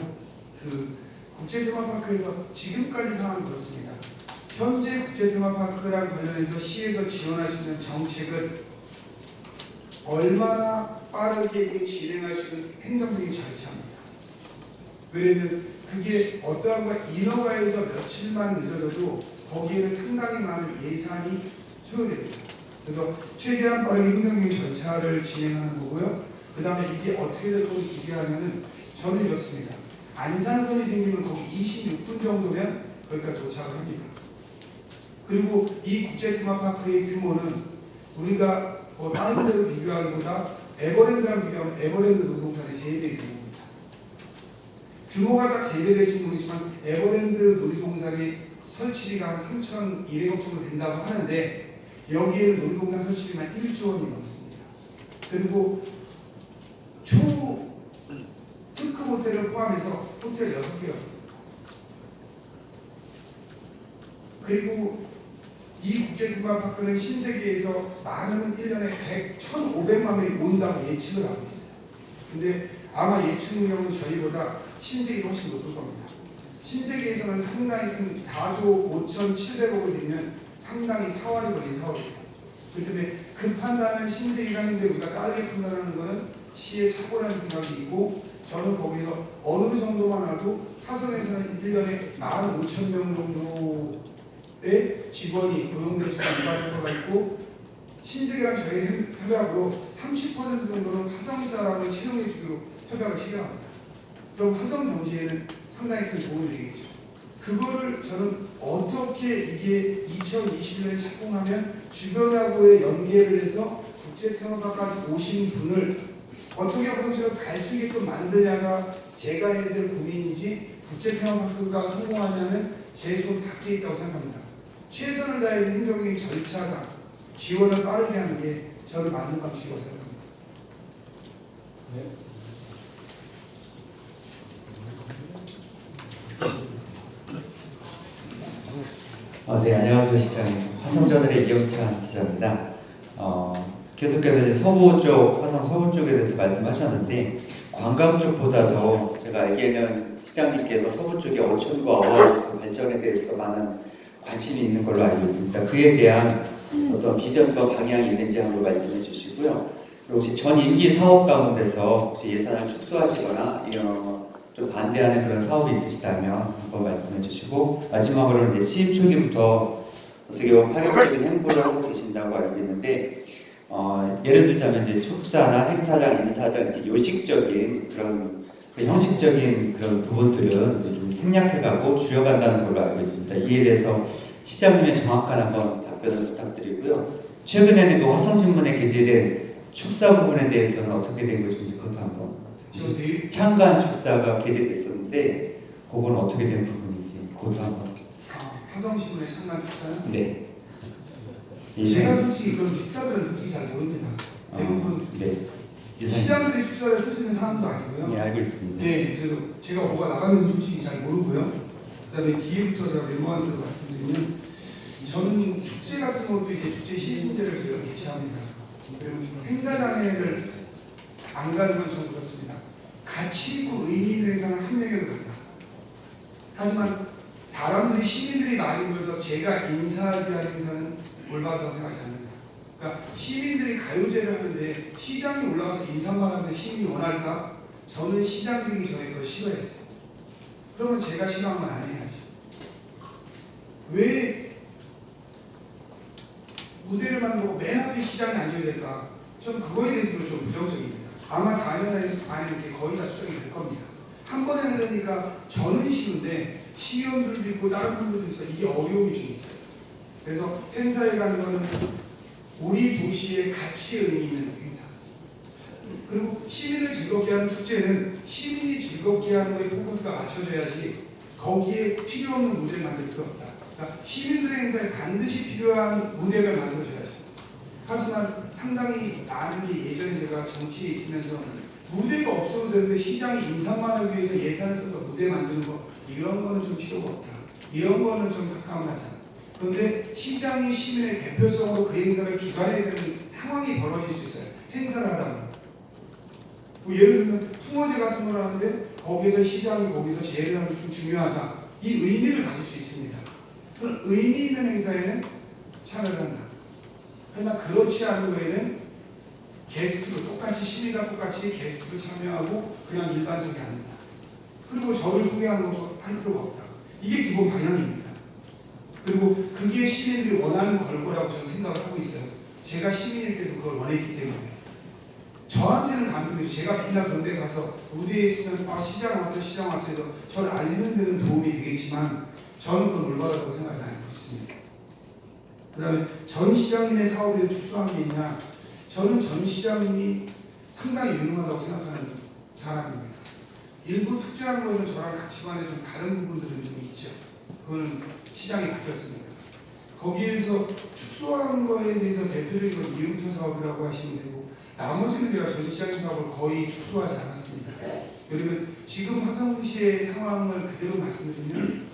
국제 테마파크에서 지금까지 상황은 그렇습니다. 현재 국제 테마파크랑 관련해서 시에서 지원할 수 있는 정책은 얼마나 빠르게 진행할 수 있는 행정적인 절차입니다. 왜냐하면 그게 어떠한 거 인허가에서 며칠만 늦어져도 거기에는 상당히 많은 예산이 소요됩니다. 그래서 최대한 빠르게 행정적인 절차를 진행하는 거고요. 그 다음에 이게 어떻게 될 거를 기대하면은 저는 이렇습니다. 안산선이 생기면 거기 26분 정도면 거기까지 도착을 합니다. 그리고 이 국제 테마파크의 규모는 우리가 뭐 다른 데로 비교하기보다 에버랜드랑 비교하면 에버랜드 놀이동산의 3배 규모입니다. 규모가 딱 3배 될지 모르겠지만 에버랜드 놀이동산의 설치비가 한 3,200억 정도 된다고 하는데 여기에는 놀이동산 설치비만 1조 원이 넘습니다. 그리고 특급 호텔을 포함해서 호텔 6개가 그리고 이 국제테마파크는 신세계에서 많으면 1년에 1,500만 명이 온다고 예측을 하고 있어요. 근데 아마 예측 능력은 저희보다 신세계가 훨씬 높을 겁니다. 신세계에서는 상당히 큰 4조 5,700억을 들이면 상당히 사활이 걸린 사업이에요. 그렇기 때문에 그 판단은 신세계가 했는데 우리가 빠르게 판단하는 것은 시의 착오라는 생각이 있고 저는 거기서 어느 정도만 와도 화성에서는 1년에 15,000명 정도의 직원이 고용될 수 있는 효과가 있고 신세계랑 저희 협약으로 30% 정도는 화성 사람을 채용해 주기로 협약을 체결합니다. 그럼 화성 경제에는 상당히 큰 도움이 되겠죠. 그거를 저는 어떻게 이게 2021년에 착공하면 주변하고의 연계를 해서 국제테마파크까지 오신 분을 어떻게 화성시로 갈 수 있게끔 만드냐가 제가 해야 될 고민이지 국제테마파크가 성공하냐는 제 손 밖에 있다고 생각합니다. 최선을 다해서 행정적인 절차상 지원을 빠르게 하는 게 저는 맞는 방식이라고 생각합니다. 네, 안녕하세요 시장님. 화성저널의 이영찬 기자입니다. 계속해서 이제 서부 쪽, 화성 서부 쪽에 대해서 말씀하셨는데 관광 쪽보다도 제가 알기에는 시장님께서 서부 쪽의 어촌과 어업 발전에 대해서도 많은 관심이 있는 걸로 알고 있습니다. 그에 대한 어떤 비전과 방향이 있는지 한번 말씀해 주시고요. 그리고 혹시 전 임기 사업 가운데서 혹시 예산을 축소하시거나 이런 좀 반대하는 그런 사업이 있으시다면 한번 말씀해 주시고 마지막으로는 이제 취임 초기부터 어떻게 보면 파격적인 행보를 하고 계신다고 알고 있는데 예를 들자면 이제 축사나 행사장, 인사장 이렇게 요식적인 그런 형식적인 그런 부분들은 이제 좀 생략해가고 줄여간다는 걸로 알고 있습니다. 이에 대해서 시장님의 정확한 한번 답변을 부탁드리고요. 최근에는 그 화성신문에 게재된 축사 부분에 대해서는 어떻게 된 것인지 그것도 한번 창간 축사가 게재됐었는데 그건 어떻게 된 부분인지 그것도 한번 화성신문의 창간 축사요? 네. 제가 솔직히 그런 축사들은 솔직히 잘 모릅니다. 대부분 네. 시장들이 축사를 쓸 수 있는 사람도 아니고요. 네, 알고 있습니다. 네, 그래서 제가 뭐가 나가는지 솔직히 잘 모르고요. 그다음에 뒤에부터 제가 메모한대로 말씀드리면 저는 축제 같은 것도 이렇게 축제 시신제를 저희가 개최합니다. 그리고 행사장에를 안 가는 건 저는 그렇습니다. 가치 있고 의미 있는 행사는 한 명이라도 간다. 하지만 사람들이 시민들이 많이 모여서 제가 인사하기 위한 행사는 올바르다고 생각하지 않는다. 그러니까 시민들이 가요제를 하는데 시장이 올라가서 인사만 하는 시민이 원할까? 저는 시장 되기 전에 그걸 싫어했어요. 그러면 제가 싫어한 건 안 해야지. 왜 무대를 만들고 맨 앞에 시장이 앉아야 될까? 저는 그거에 대해서도 좀 부정적입니다. 아마 4년 안에 이렇게 거의 다 수정이 될 겁니다. 한 번에 하려니까 저는 쉬운데 시의원들도 있고 다른 분들도 있어서 이게 어려움이 좀 있어요. 그래서 행사에 가는 거는 우리 도시의 가치에 의미 있는 행사. 그리고 시민을 즐겁게 하는 축제는 시민이 즐겁게 하는 거에 포커스가 맞춰져야지 거기에 필요 없는 무대를 만들 필요 없다. 그러니까 시민들의 행사에 반드시 필요한 무대를 만들어줘야죠. 하지만 상당히 많은 게 예전에 제가 정치에 있으면서 무대가 없어도 되는데 시장이 인사만 하기 위해서 예산을 써서 무대 만드는 거 이런 거는 좀 필요가 없다. 이런 거는 좀 삭감하자. 그런데 시장이 시민의 대표성으로 그 행사를 주관해야 되는 상황이 벌어질 수 있어요. 행사를 하다 보면. 뭐 예를 들면 풍어제 같은 걸 하는데 거기서 시장이 거기서 제일 하는 게 좀 중요하다. 이 의미를 가질 수 있습니다. 그런 의미 있는 행사에는 참여를 한다. 하지만 그렇지 않은 거에는 게스트로 똑같이 시민과 똑같이 게스트로 참여하고 그냥 일반적이 아니다. 그리고 저를 소개하는 것도 할 필요가 없다. 이게 기본 방향입니다. 그리고 그게 시민들이 원하는 걸 거라고 저는 생각을 하고 있어요. 제가 시민일 때도 그걸 원했기 때문에. 저한테는 감동이죠. 제가 맨날 그런 데 가서 무대에 있으면 시장 왔어요 해서 저를 알리는 데는 도움이 되겠지만 저는 그건 올바르다고 생각하지 않고 있습니다. 그 다음에 전 시장님의 사업에 축소한 게 있냐? 저는 전 시장님이 상당히 유능하다고 생각하는 사람입니다. 일부 특정한 것은 저랑 가치관에 좀 다른 부분들은 좀 있죠. 그거는 시장이 바뀌었습니다. 거기에서 축소한 거에 대해서 대표적인 건 이음토 사업이라고 하시면 되고, 나머지는 제가 전 시장님 사업을 거의 축소하지 않았습니다. 그러면 지금 화성시의 상황을 그대로 말씀드리면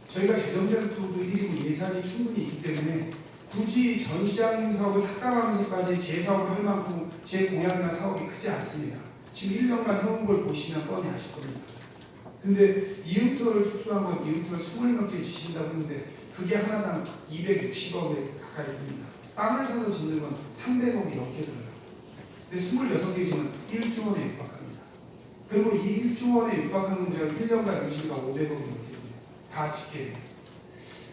저희가 재정자료도 1이고 예산이 충분히 있기 때문에 굳이 전 시장님 사업을 삭감하면서까지 제 사업을 할 만큼 제 공약이나 사업이 크지 않습니다. 지금 1년간 해온 걸 보시면 뻔히 아실 겁니다. 근데 이음토를 축소한 건 이음토를 20몇 개 지신다고 했는데 그게 하나당 260억에 가까이 됩니다. 땅을 사서 짓는 건 300억이 넘게 들어요. 근데 26개 지면 1조 원에 육박합니다. 그리고 이 1조 원에 육박하는 문제가 1년간 유지비가 500억이 넘게 됩니다. 다 짓게 돼요.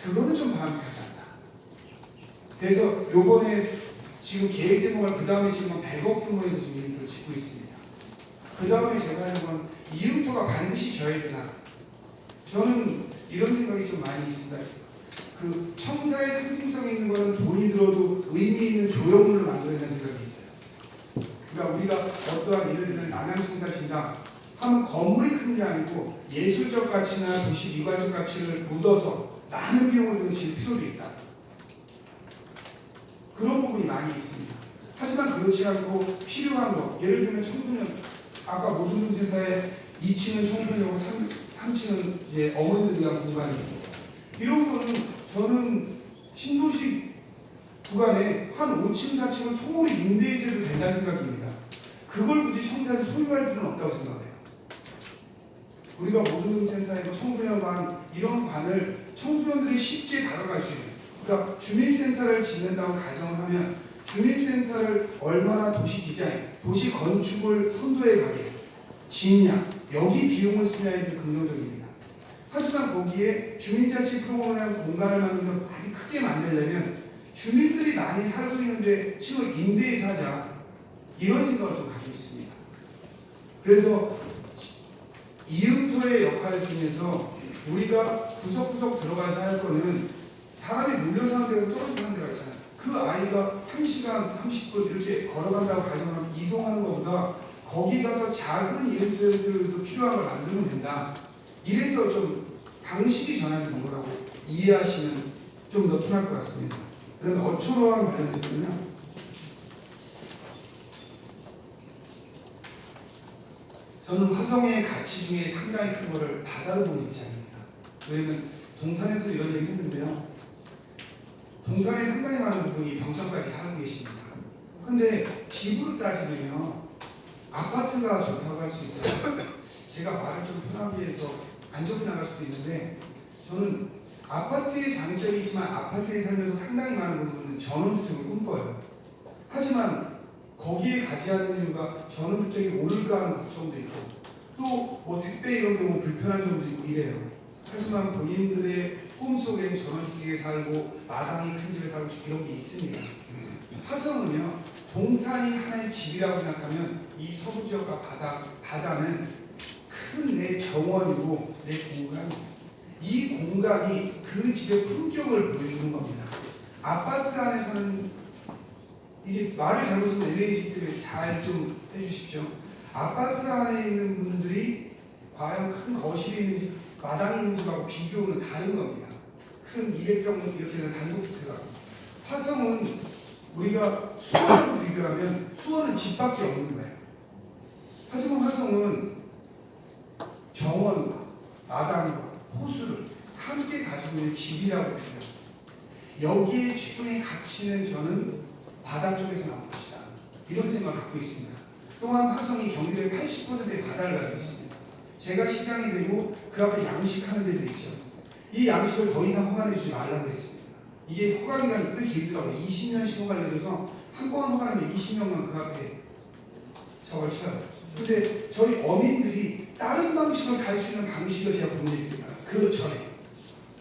그거는 좀 바람직하지 않다. 그래서 요번에 지금 계획된 걸 그 다음에 지금 100억 규모에서 지금 이음토를 짓고 있습니다. 그 다음에 제가 하는 건 이음토가 반드시 져야 되나? 저는 이런 생각이 좀 많이 있습니다. 그 청사의 상징성 있는 거는 돈이 들어도 의미 있는 조형물을 만들어내는 생각이 있어요. 그러니까 우리가 어떠한 예를 들면 남양청사 진다 하면 건물이 큰 게 아니고 예술적 가치나 도시 미관적 가치를 묻어서 많은 비용을 들여 질 필요도 있다. 그런 부분이 많이 있습니다. 하지만 그렇지 않고 필요한 거, 예를 들면 청소년, 아까 모든센터에 2층은 청소년이고 3층은 이제 어머니들 위한 공간이고, 이런 거는 저는 신도시 구간에 한 5층, 4층을 통으로 임대해도 된다는 생각입니다. 그걸 굳이 청사에서 소유할 필요는 없다고 생각해요. 우리가 모든센터이고 청소년관 이런 관을 청소년들이 쉽게 다가갈 수 있는, 그러니까 주민센터를 짓는다고 가정을 하면 주민센터를 얼마나 도시 디자인, 도시 건축을 선도해 가게, 짓냐, 여기 비용을 쓰냐에 대해 긍정적입니다. 하지만 거기에 주민자치 프로그램 공간을 만들어서 많이 크게 만들려면 주민들이 많이 살고 있는데 층을 임대해서 하자, 이런 생각을 좀 가지고 있습니다. 그래서 이음토의 역할 중에서 우리가 구석구석 들어가서 할 거는 사람이 몰려서 하는 데가 떨어지는 하는 데가 있잖아요. 그 아이가 1시간 30분 이렇게 걸어간다고 가정하면 이동하는 것보다 거기 가서 작은 이음토들도 필요한 걸 만들면 된다. 이래서 좀 방식이 전환된 거라고 이해하시면 좀 더 편할 것 같습니다. 그러면 어초로랑 관련해서는요. 저는 화성의 가치 중에 상당히 큰 거를 바다로 보는 입장입니다. 왜냐면 동탄에서도 이런 얘기 했는데요. 동탄에 상당히 많은 부분이 병천까지 살고 계십니다. 근데 집으로 따지면요, 아파트가 좋다고 할 수 있어요. 제가 말을 좀 편하게 해서 안 좋게 나갈 수도 있는데, 저는 아파트의 장점이 있지만 아파트에 살면서 상당히 많은 부분은 전원주택을 꿈꿔요. 하지만 거기에 가지 않는 이유가 전원주택이 오를까 하는 걱정도 있고, 또 뭐 택배 이런 경우 불편한 점도 있고 이래요. 하지만 본인들의 꿈속엔 전원주택에 살고 마당이 큰 집에 살고 이런 게 있습니다. 화성은요, 동탄이 하나의 집이라고 생각하면 이 서부 지역과 바다는 큰 내 정원이고 내 공간이에요. 이 공간이 그 집의 품격을 보여주는 겁니다. 아파트 안에 사는, 이게 말을 잘못하면 애매해지기 때문에 잘 좀 해주십시오. 아파트 안에 있는 분들이 과연 큰 거실이 있는 집, 마당이 있는 집하고 비교는 다른 겁니다. 큰 200평 이렇게 되는 단독주택하고. 화성은 우리가 수원하고 비교하면 수원은 집밖에 없는 거예요. 하지만 화성은 정원과 마당과 호수를 함께 가지고 있는 집이라고 해요. 여기에 최종의 가치는 저는 바다 쪽에서 나온 것이다, 이런 생각을 갖고 있습니다. 또한 화성이 경기도의 80%의 바다를 가지고 있습니다. 제가 시장이 되고 그 앞에 양식하는 데도 있죠. 이 양식을 더 이상 허가해 주지 말라고 했습니다. 이게 허가 기간이 꽤 길더라고요. 20년씩 허가를 내줘서 한 번 허가하면 20년간 그 앞에 저걸 쳐요. 근데 저희 어민들이 다른 방식으로 살 수 있는 방식을 제가 보내줍니다. 그 전에.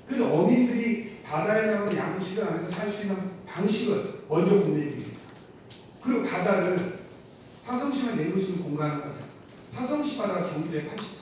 그래서 어민들이 바다에 나가서 양식을 안 해서 살 수 있는 방식을 먼저 보내드립니다. 그리고 바다를 화성시만 내놓을 수 있는 공간을 가져요. 화성시 바다가 경기도의 80%.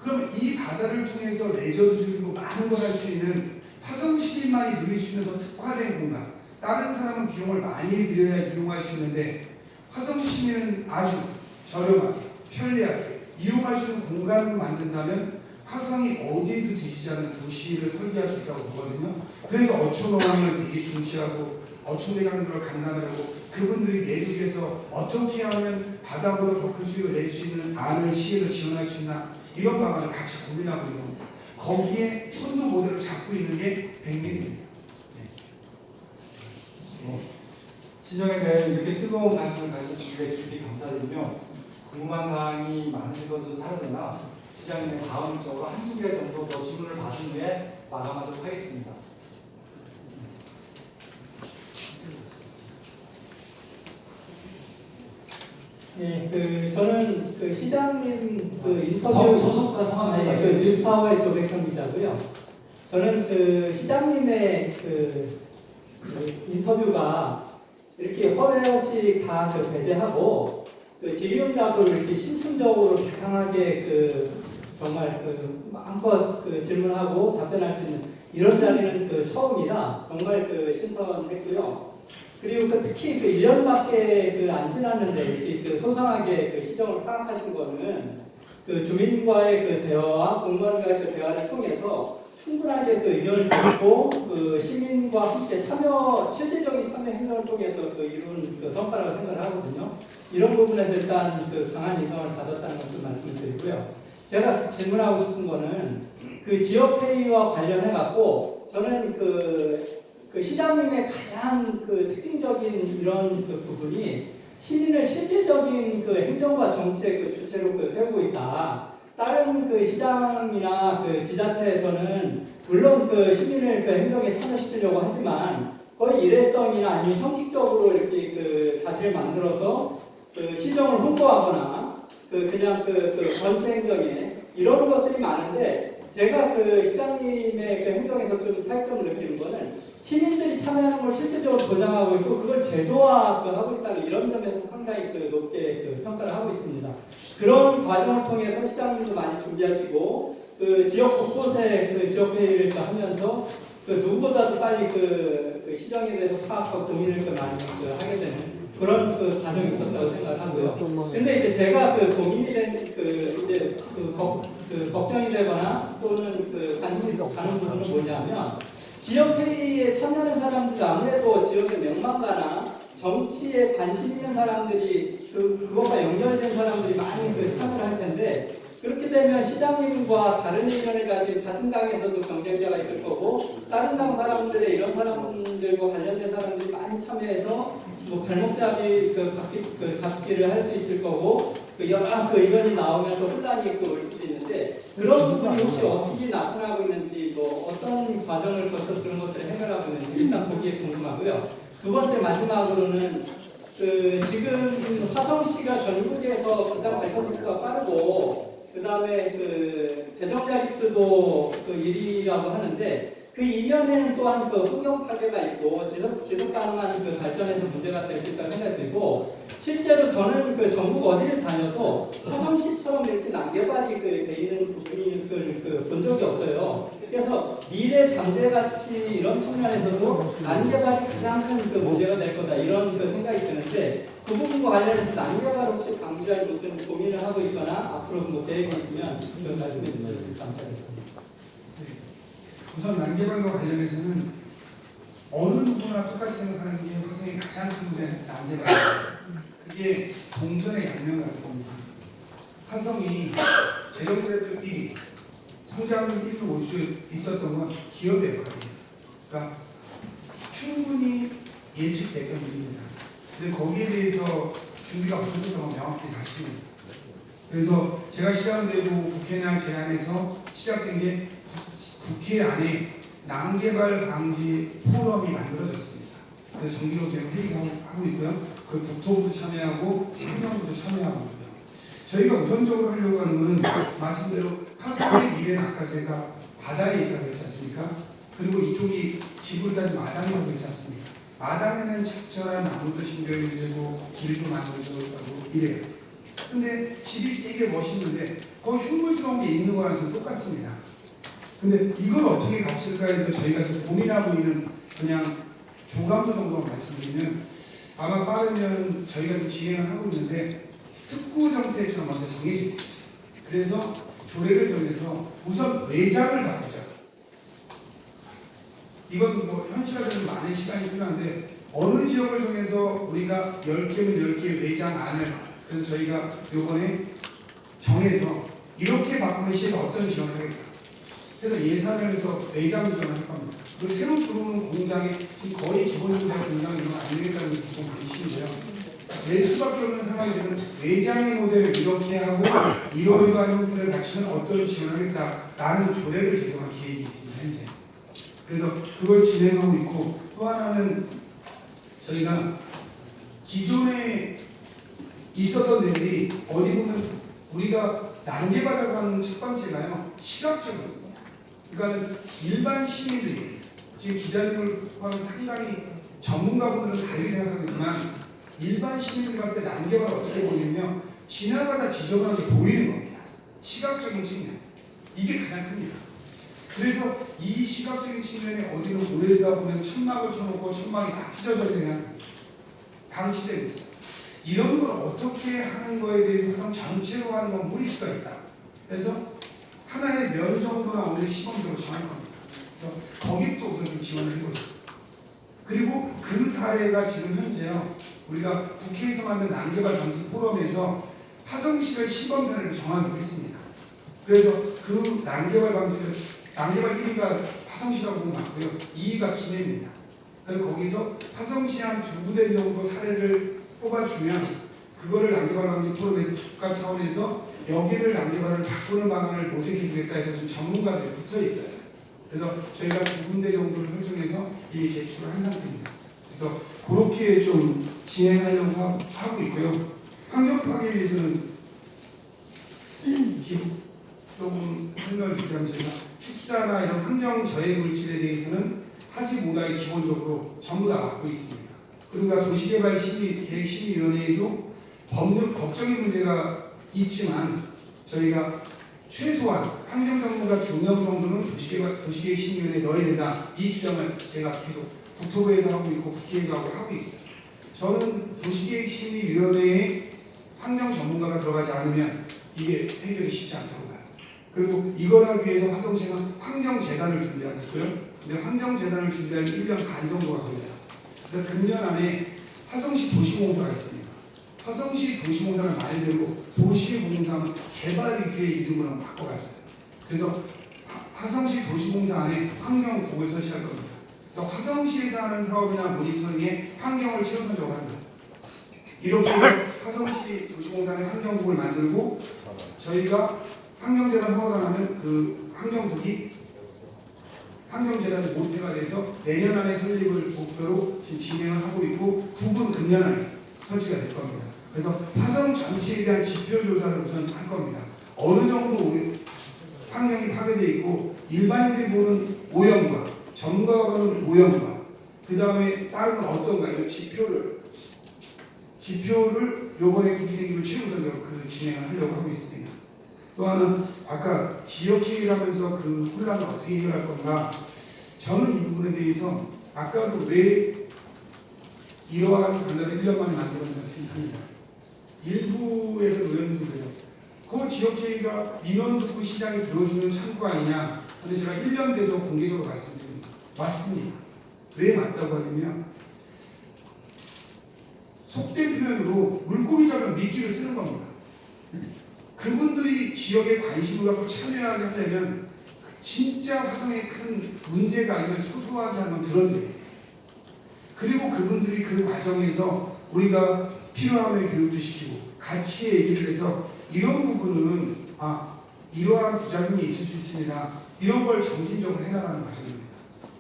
그러면 이 바다를 통해서 레저도 즐기고 많은 걸 할 수 있는 화성 시민만이 누릴 수 있는 더 특화된 공간, 다른 사람은 비용을 많이 들여야 이용할 수 있는데 화성 시민은 아주 저렴하게 편리하게 이용할 수 있는 공간을 만든다면 화성이 어디에도 뒤지지 않는 도시를 설계할 수 있다고 보거든요. 그래서 어촌어항을 되게 중시하고 어촌대강로를 간담회하고 그분들이 내를 위해서 어떻게 하면 바다보다 더 큰 수익을 낼 수 있는 안을 시에서 지원할 수 있나 이런 방안을 같이 고민하고 있는 겁니다. 거기에 선도 모델을 잡고 있는 게 백민입니다. 시정에 대해 이렇게 뜨거운 관심을 가져주시기에 깊이 감사드리며 궁금한 사항이 많으신 것으로 사려나 시장님의 다음적으로 한두 개 정도 더 질문을 받은 후에 마감하도록 하겠습니다. 예, 저는 그 시장님 그 인터뷰 소속과 성함 좀 그 뉴스타워의 조백현 기자고요. 저는 그 시장님의 그 인터뷰가 이렇게 허례없이 다 그 배제하고 그 질의응답을 이렇게 심층적으로 다양하게 그 정말 그 마음껏 그 질문하고 답변할 수 있는 이런 자리는 그 처음이라 정말 그 신선했고요. 그리고 그 특히 그 1년밖에 그 안 지났는데 이렇게 그 소상하게 그 시정을 파악하신 거는 그 주민과의 그 대화와 공무원과의 그 대화를 통해서 충분하게 그 의견을 듣고 그 시민과 함께 참여, 실질적인 참여 행동을 통해서 그 이룬 그 성과라고 생각을 하거든요. 이런 부분에서 일단 그 강한 인상을 받았다는 것을 말씀드리고요. 제가 질문하고 싶은 거는 그 지역회의와 관련해 갖고 저는 그 시장님의 가장 그 특징적인 이런 그 부분이 시민을 실질적인 그 행정과 정책 그 주체로 그 세우고 있다. 다른 그 시장이나 그 지자체에서는 물론 그 시민을 그 행정에 참여시키려고 하지만 거의 일회성이나 아니면 형식적으로 이렇게 그 자리를 만들어서 그 시정을 홍보하거나 그냥 그 전체 행정에 이런 것들이 많은데 제가 그 시장님의 그 행정에서 좀 차이점을 느끼는 거는 시민들이 참여하는 걸 실질적으로 보장하고 있고 그걸 제도화하고 있다는 이런 점에서 상당히 그 높게 그 평가를 하고 있습니다. 그런 과정을 통해서 시장님도 많이 준비하시고 그 지역 곳곳에 그 지역회의를 하면서 그 누구보다도 빨리 그 시정에 대해서 파악하고 고민을 많이 하게 되는 그런 그 과정이 있었다고 생각을 하고요. 근데 이제 제가 그 고민이 된 이제 걱정이 되거나 또는 그 관심이 가는 부분은 뭐냐면 지역회의에 참여하는 사람들이 아무래도 지역의 명망가나 정치에 관심 있는 사람들이 그것과 연결된 사람들이 많이 그 참여를 할 텐데 그렇게 되면 시장님과 다른 의견을 가진 같은 당에서도 경쟁자가 있을 거고 다른 당 사람들의 이런 사람들과 관련된 사람들이 많이 참여해서 뭐 발목잡이 잡기를 할 수 있을 거고 여러 그 의견이 나오면서 혼란이 올 수도 있는데 그런 부분이 혹시 어떻게 나타나고 있는지 뭐 어떤 과정을 거쳐서 그런 것들을 해결하고 있는지 일단 보기에 궁금하고요. 두 번째 마지막으로는 지금 화성시가 전국에서 가장 발전 속도가 빠르고 그 다음에 그 재정 자립도도 그 1위라고 하는데 그 이면에는 또한 그 환경 파괴가 있고 지속 가능한 그 발전에서 문제가 될 수 있다고 생각이 들고 실제로 저는 그 전국 어디를 다녀도 화성시처럼 이렇게 난개발이 돼 있는 부분이 본 적이 없어요. 그래서 미래 잠재 가치 이런 측면에서도 난개발이 가장 큰 그 문제가 될 거다 이런 그 생각이 드는데 그 부분과 관련해서 난개발 혹시 방지할 무슨 고민을 하고 있거나 앞으로 뭐 계획이 있으면 그런 말씀해 주시면 감사하겠습니다. 우선 난개발과 관련해서는 어느 누구나 똑같이 생각하는 게 화성의 가장 큰 문제는 난개발입니다. 그게 동전의 양면 같은 겁니다. 화성이 재정그래프 1위, 성장률 1위로 올 수 있었던 건 기업의 역할이에요. 그러니까 충분히 예측됐던 일입니다. 근데 거기에 대해서 준비가 부족했던 건 명확히 사실입니다. 그래서 제가 시작은 되고 국회나 제안에서 시작된 게 국회 안에 난개발 방지 포럼이 만들어졌습니다. 그래서 정기로 지금 회의하고 있고요. 그 국토부도 참여하고 환경부도 참여하고 있고요. 저희가 우선적으로 하려고 하는 것은 말씀대로 화성의 미래는 아까 제가 바다에 있다고 했지 않습니까? 그리고 이쪽이 지구를 다닌 마당이라고 했지 않습니까? 마당에는 적절한 나무도 심겨야 되고 길도 만들어져야 되고 이래요. 근데 집이 되게 멋있는데 거기 흉물스러운 게 있는 거랑 지금 똑같습니다. 근데 이걸 어떻게 갖출까 해서 저희가 지금 고민하고 있는 그냥 조감도 정도만 말씀드리면 아마 빠르면 저희가 지금 진행을 하고 있는데 특구 정책처럼 먼저 정해집니다. 그래서 조례를 정해서 우선 외장을 바꾸자. 이건 뭐 현실화되는 많은 시간이 필요한데 어느 지역을 정해서 우리가 10개면 10개 외장안을 그래서 저희가 요번에 정해서 이렇게 바꾸면 시에서 어떤 지원을 하겠다. 그래서 예산을 해서 외장 지원을 할 겁니다. 그리고 새로 들어오는 공장에 지금 거의 기본적으로 공장 이런 거 안 되겠다는 것이 기본 방식인데요. 낼 수밖에 없는 상황이 되면 외장의 모델을 이렇게 하고 이러이러한 형태를 갖추면 어떤 지원을 하겠다라는 조례를 제정할 계획이 있습니다. 현재. 그래서 그걸 진행하고 있고 또 하나는 저희가 기존에 있었던 데들이 어디 보면 우리가 난개발을 하는 첫 번째가요. 시각적입니다. 그러니까 일반 시민들이 지금 기자님을 포함해서 상당히 전문가분들은 다르게 생각하겠지만 일반 시민들이 봤을 때 난개발 어떻게 보냐면 지나가다 지저분하게 보이는 겁니다. 시각적인 측면. 이게 가장 큽니다. 그래서 이 시각적인 측면에 어디는 오래되다 보면 천막을 쳐놓고 천막이 다 찢어져 그냥 방치되고 있어요. 이런 걸 어떻게 하는 거에 대해서 항상 전체로 하는 건 무리수가 있다. 그래서 하나의 면 정도나 오늘 시범적으로 정할 겁니다. 그래서 거기부터 우선 좀 지원을 해보죠. 그리고 그 사례가 지금 현재요. 우리가 국회에서 만든 난개발 방지 포럼에서 화성시를 시범 사례를 정하기로 했습니다. 그래서 그 난개발 방지를 난개발 1위가 화성시라고 보면 맞고요. 2위가 김해입니다. 그래서 거기서 화성시 한 2군데 정도 사례를 뽑아주면 그거를 난개발 방지 포럼에서 국가 차원에서 여기를 난개발을 바꾸는 방안을 모색해주겠다 해서 지금 전문가들이 붙어 있어요. 그래서 저희가 2군데 정도를 설정해서 이미 제출을 한 상태입니다. 그래서 그렇게 좀 진행하려고 하고 있고요. 환경 파괴에 대해서는 조금 설명을 드리자면 저희가 축사나 이런 환경 저해 물질에 대해서는 하지 못하게 기본적으로 전부 다 맡고 있습니다. 그리고 도시개발 계획 심의위원회에도 법률 법적인 문제가 있지만 저희가 최소한 환경 전문가 2명 정도는 도시계획 심의위원회에 넣어야 된다. 이 주장을 제가 계속 국토부에도 하고 있고 국회에도 하고 있어요. 저는 도시계획 심의위원회에 환경 전문가가 들어가지 않으면 이게 해결이 쉽지 않다고 봐요. 그리고 이걸 하기 위해서 화성시는 환경재단을 준비하고 있고요. 근데 환경재단을 준비하면 1년 반 정도가 걸려요. 그래서 금년 안에 화성시 도시공사가 있습니다. 화성시 도시공사는 말대로 도시공사 개발 위주의 이름으로 한번 바꿔봤어요. 그래서 화성시 도시공사 안에 환경국을 설치할 겁니다. 그래서 화성시에서 하는 사업이나 모니터링에 환경을 최우선적으로 합니다. 이렇게 해서 화성시 도시공사는 환경국을 만들고 저희가 환경재단 허가가 나면 그 환경국이 환경재단의 모태가 돼서 내년 안에 설립을 목표로 지금 진행을 하고 있고 국은 금년 안에 설치가 될 겁니다. 그래서 화성 전체에 대한 지표 조사를 우선 할 겁니다. 어느 정도 환경이 파괴되어 있고 일반인들이 보는 오염과 전문가가 보는 오염과 그 다음에 다른 건 어떤가 이런 지표를 요번에 국기생기를 최우선적으로 진행을 하려고 하고 있습니다. 또 하나는 아까 지역회의를 하면서 그 혼란을 어떻게 해결할 건가 저는 이 부분에 대해서 아까도 왜 이러한 간담회 1년 만에 만들었는가 비슷합니다. 일부에서 의원님들이요. 그 지역회의가 민원 듣고 시장이 들어주는 창구 아니냐. 근데 제가 1년 돼서 공개적으로 말씀드립니다. 맞습니다. 왜 맞다고 하냐면 속된 표현으로 물고기처럼 미끼를 쓰는 겁니다. 그분들이 지역에 관심을 갖고 참여하게 하려면 진짜 화성에 큰 문제가 아니면 소소하지 않으면 들어줘야 돼요. 그리고 그분들이 그 과정에서 우리가 필요하면 교육도 시키고 같이 얘기를 해서 이런 부분은 이러한 부작용이 있을 수 있습니다. 이런 걸 점진적으로 해나가는 과정입니다.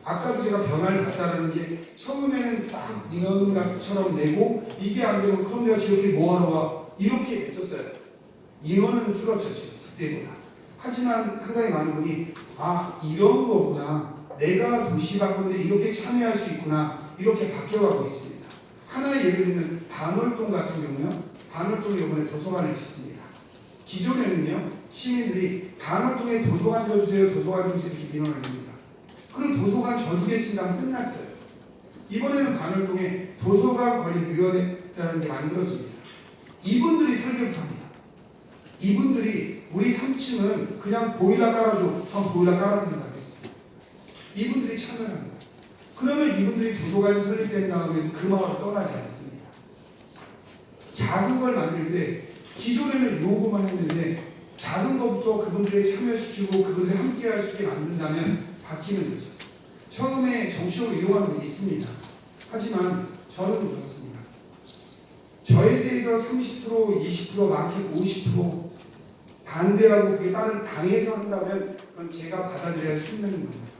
아까도 제가 변화를 갖다라는 게 처음에는 막 인원값처럼 내고 이게 안 되면 그럼 내가 지역에 뭐하러 와 이렇게 됐었어요. 인원은 줄었죠 지금 그때보다. 하지만 상당히 많은 분이 이런 거구나. 내가 도시 바꾸는데 이렇게 참여할 수 있구나. 이렇게 바뀌어가고 있습니다. 하나의 예를 들면 반월동 같은 경우요. 반월동이 이번에 도서관을 짓습니다. 기존에는요, 시민들이 간헐동에 도서관 줘주세요, 도서관 줘주세요 이렇게 민원을 냅니다. 그럼 도서관 져주겠습니다 하면 끝났어요. 이번에는 간헐동에 도서관 관리위원회라는 게 만들어집니다. 이분들이 설계부터 합니다. 이분들이 우리 3층은 그냥 보일러 깔아줘 하면 보일러 깔아드린다고 했습니다. 이분들이 참여합니다. 그러면 이분들이 도서관이 설립된 다음에도 그 마을을 떠나지 않습니다. 작은 걸 만들 때 기존에는 요구만 했는데 작은 것부터 그분들을 참여시키고 그분들이 함께 할 수 있게 만든다면 바뀌는 거죠. 처음에 정치적으로 이용하는 건 있습니다. 하지만 저는 그렇습니다. 저에 대해서 30%, 20%, 많게는 50% 반대하고 그게 다른 당에서 한다면 그건 제가 받아들여야 할 숙명인 겁니다.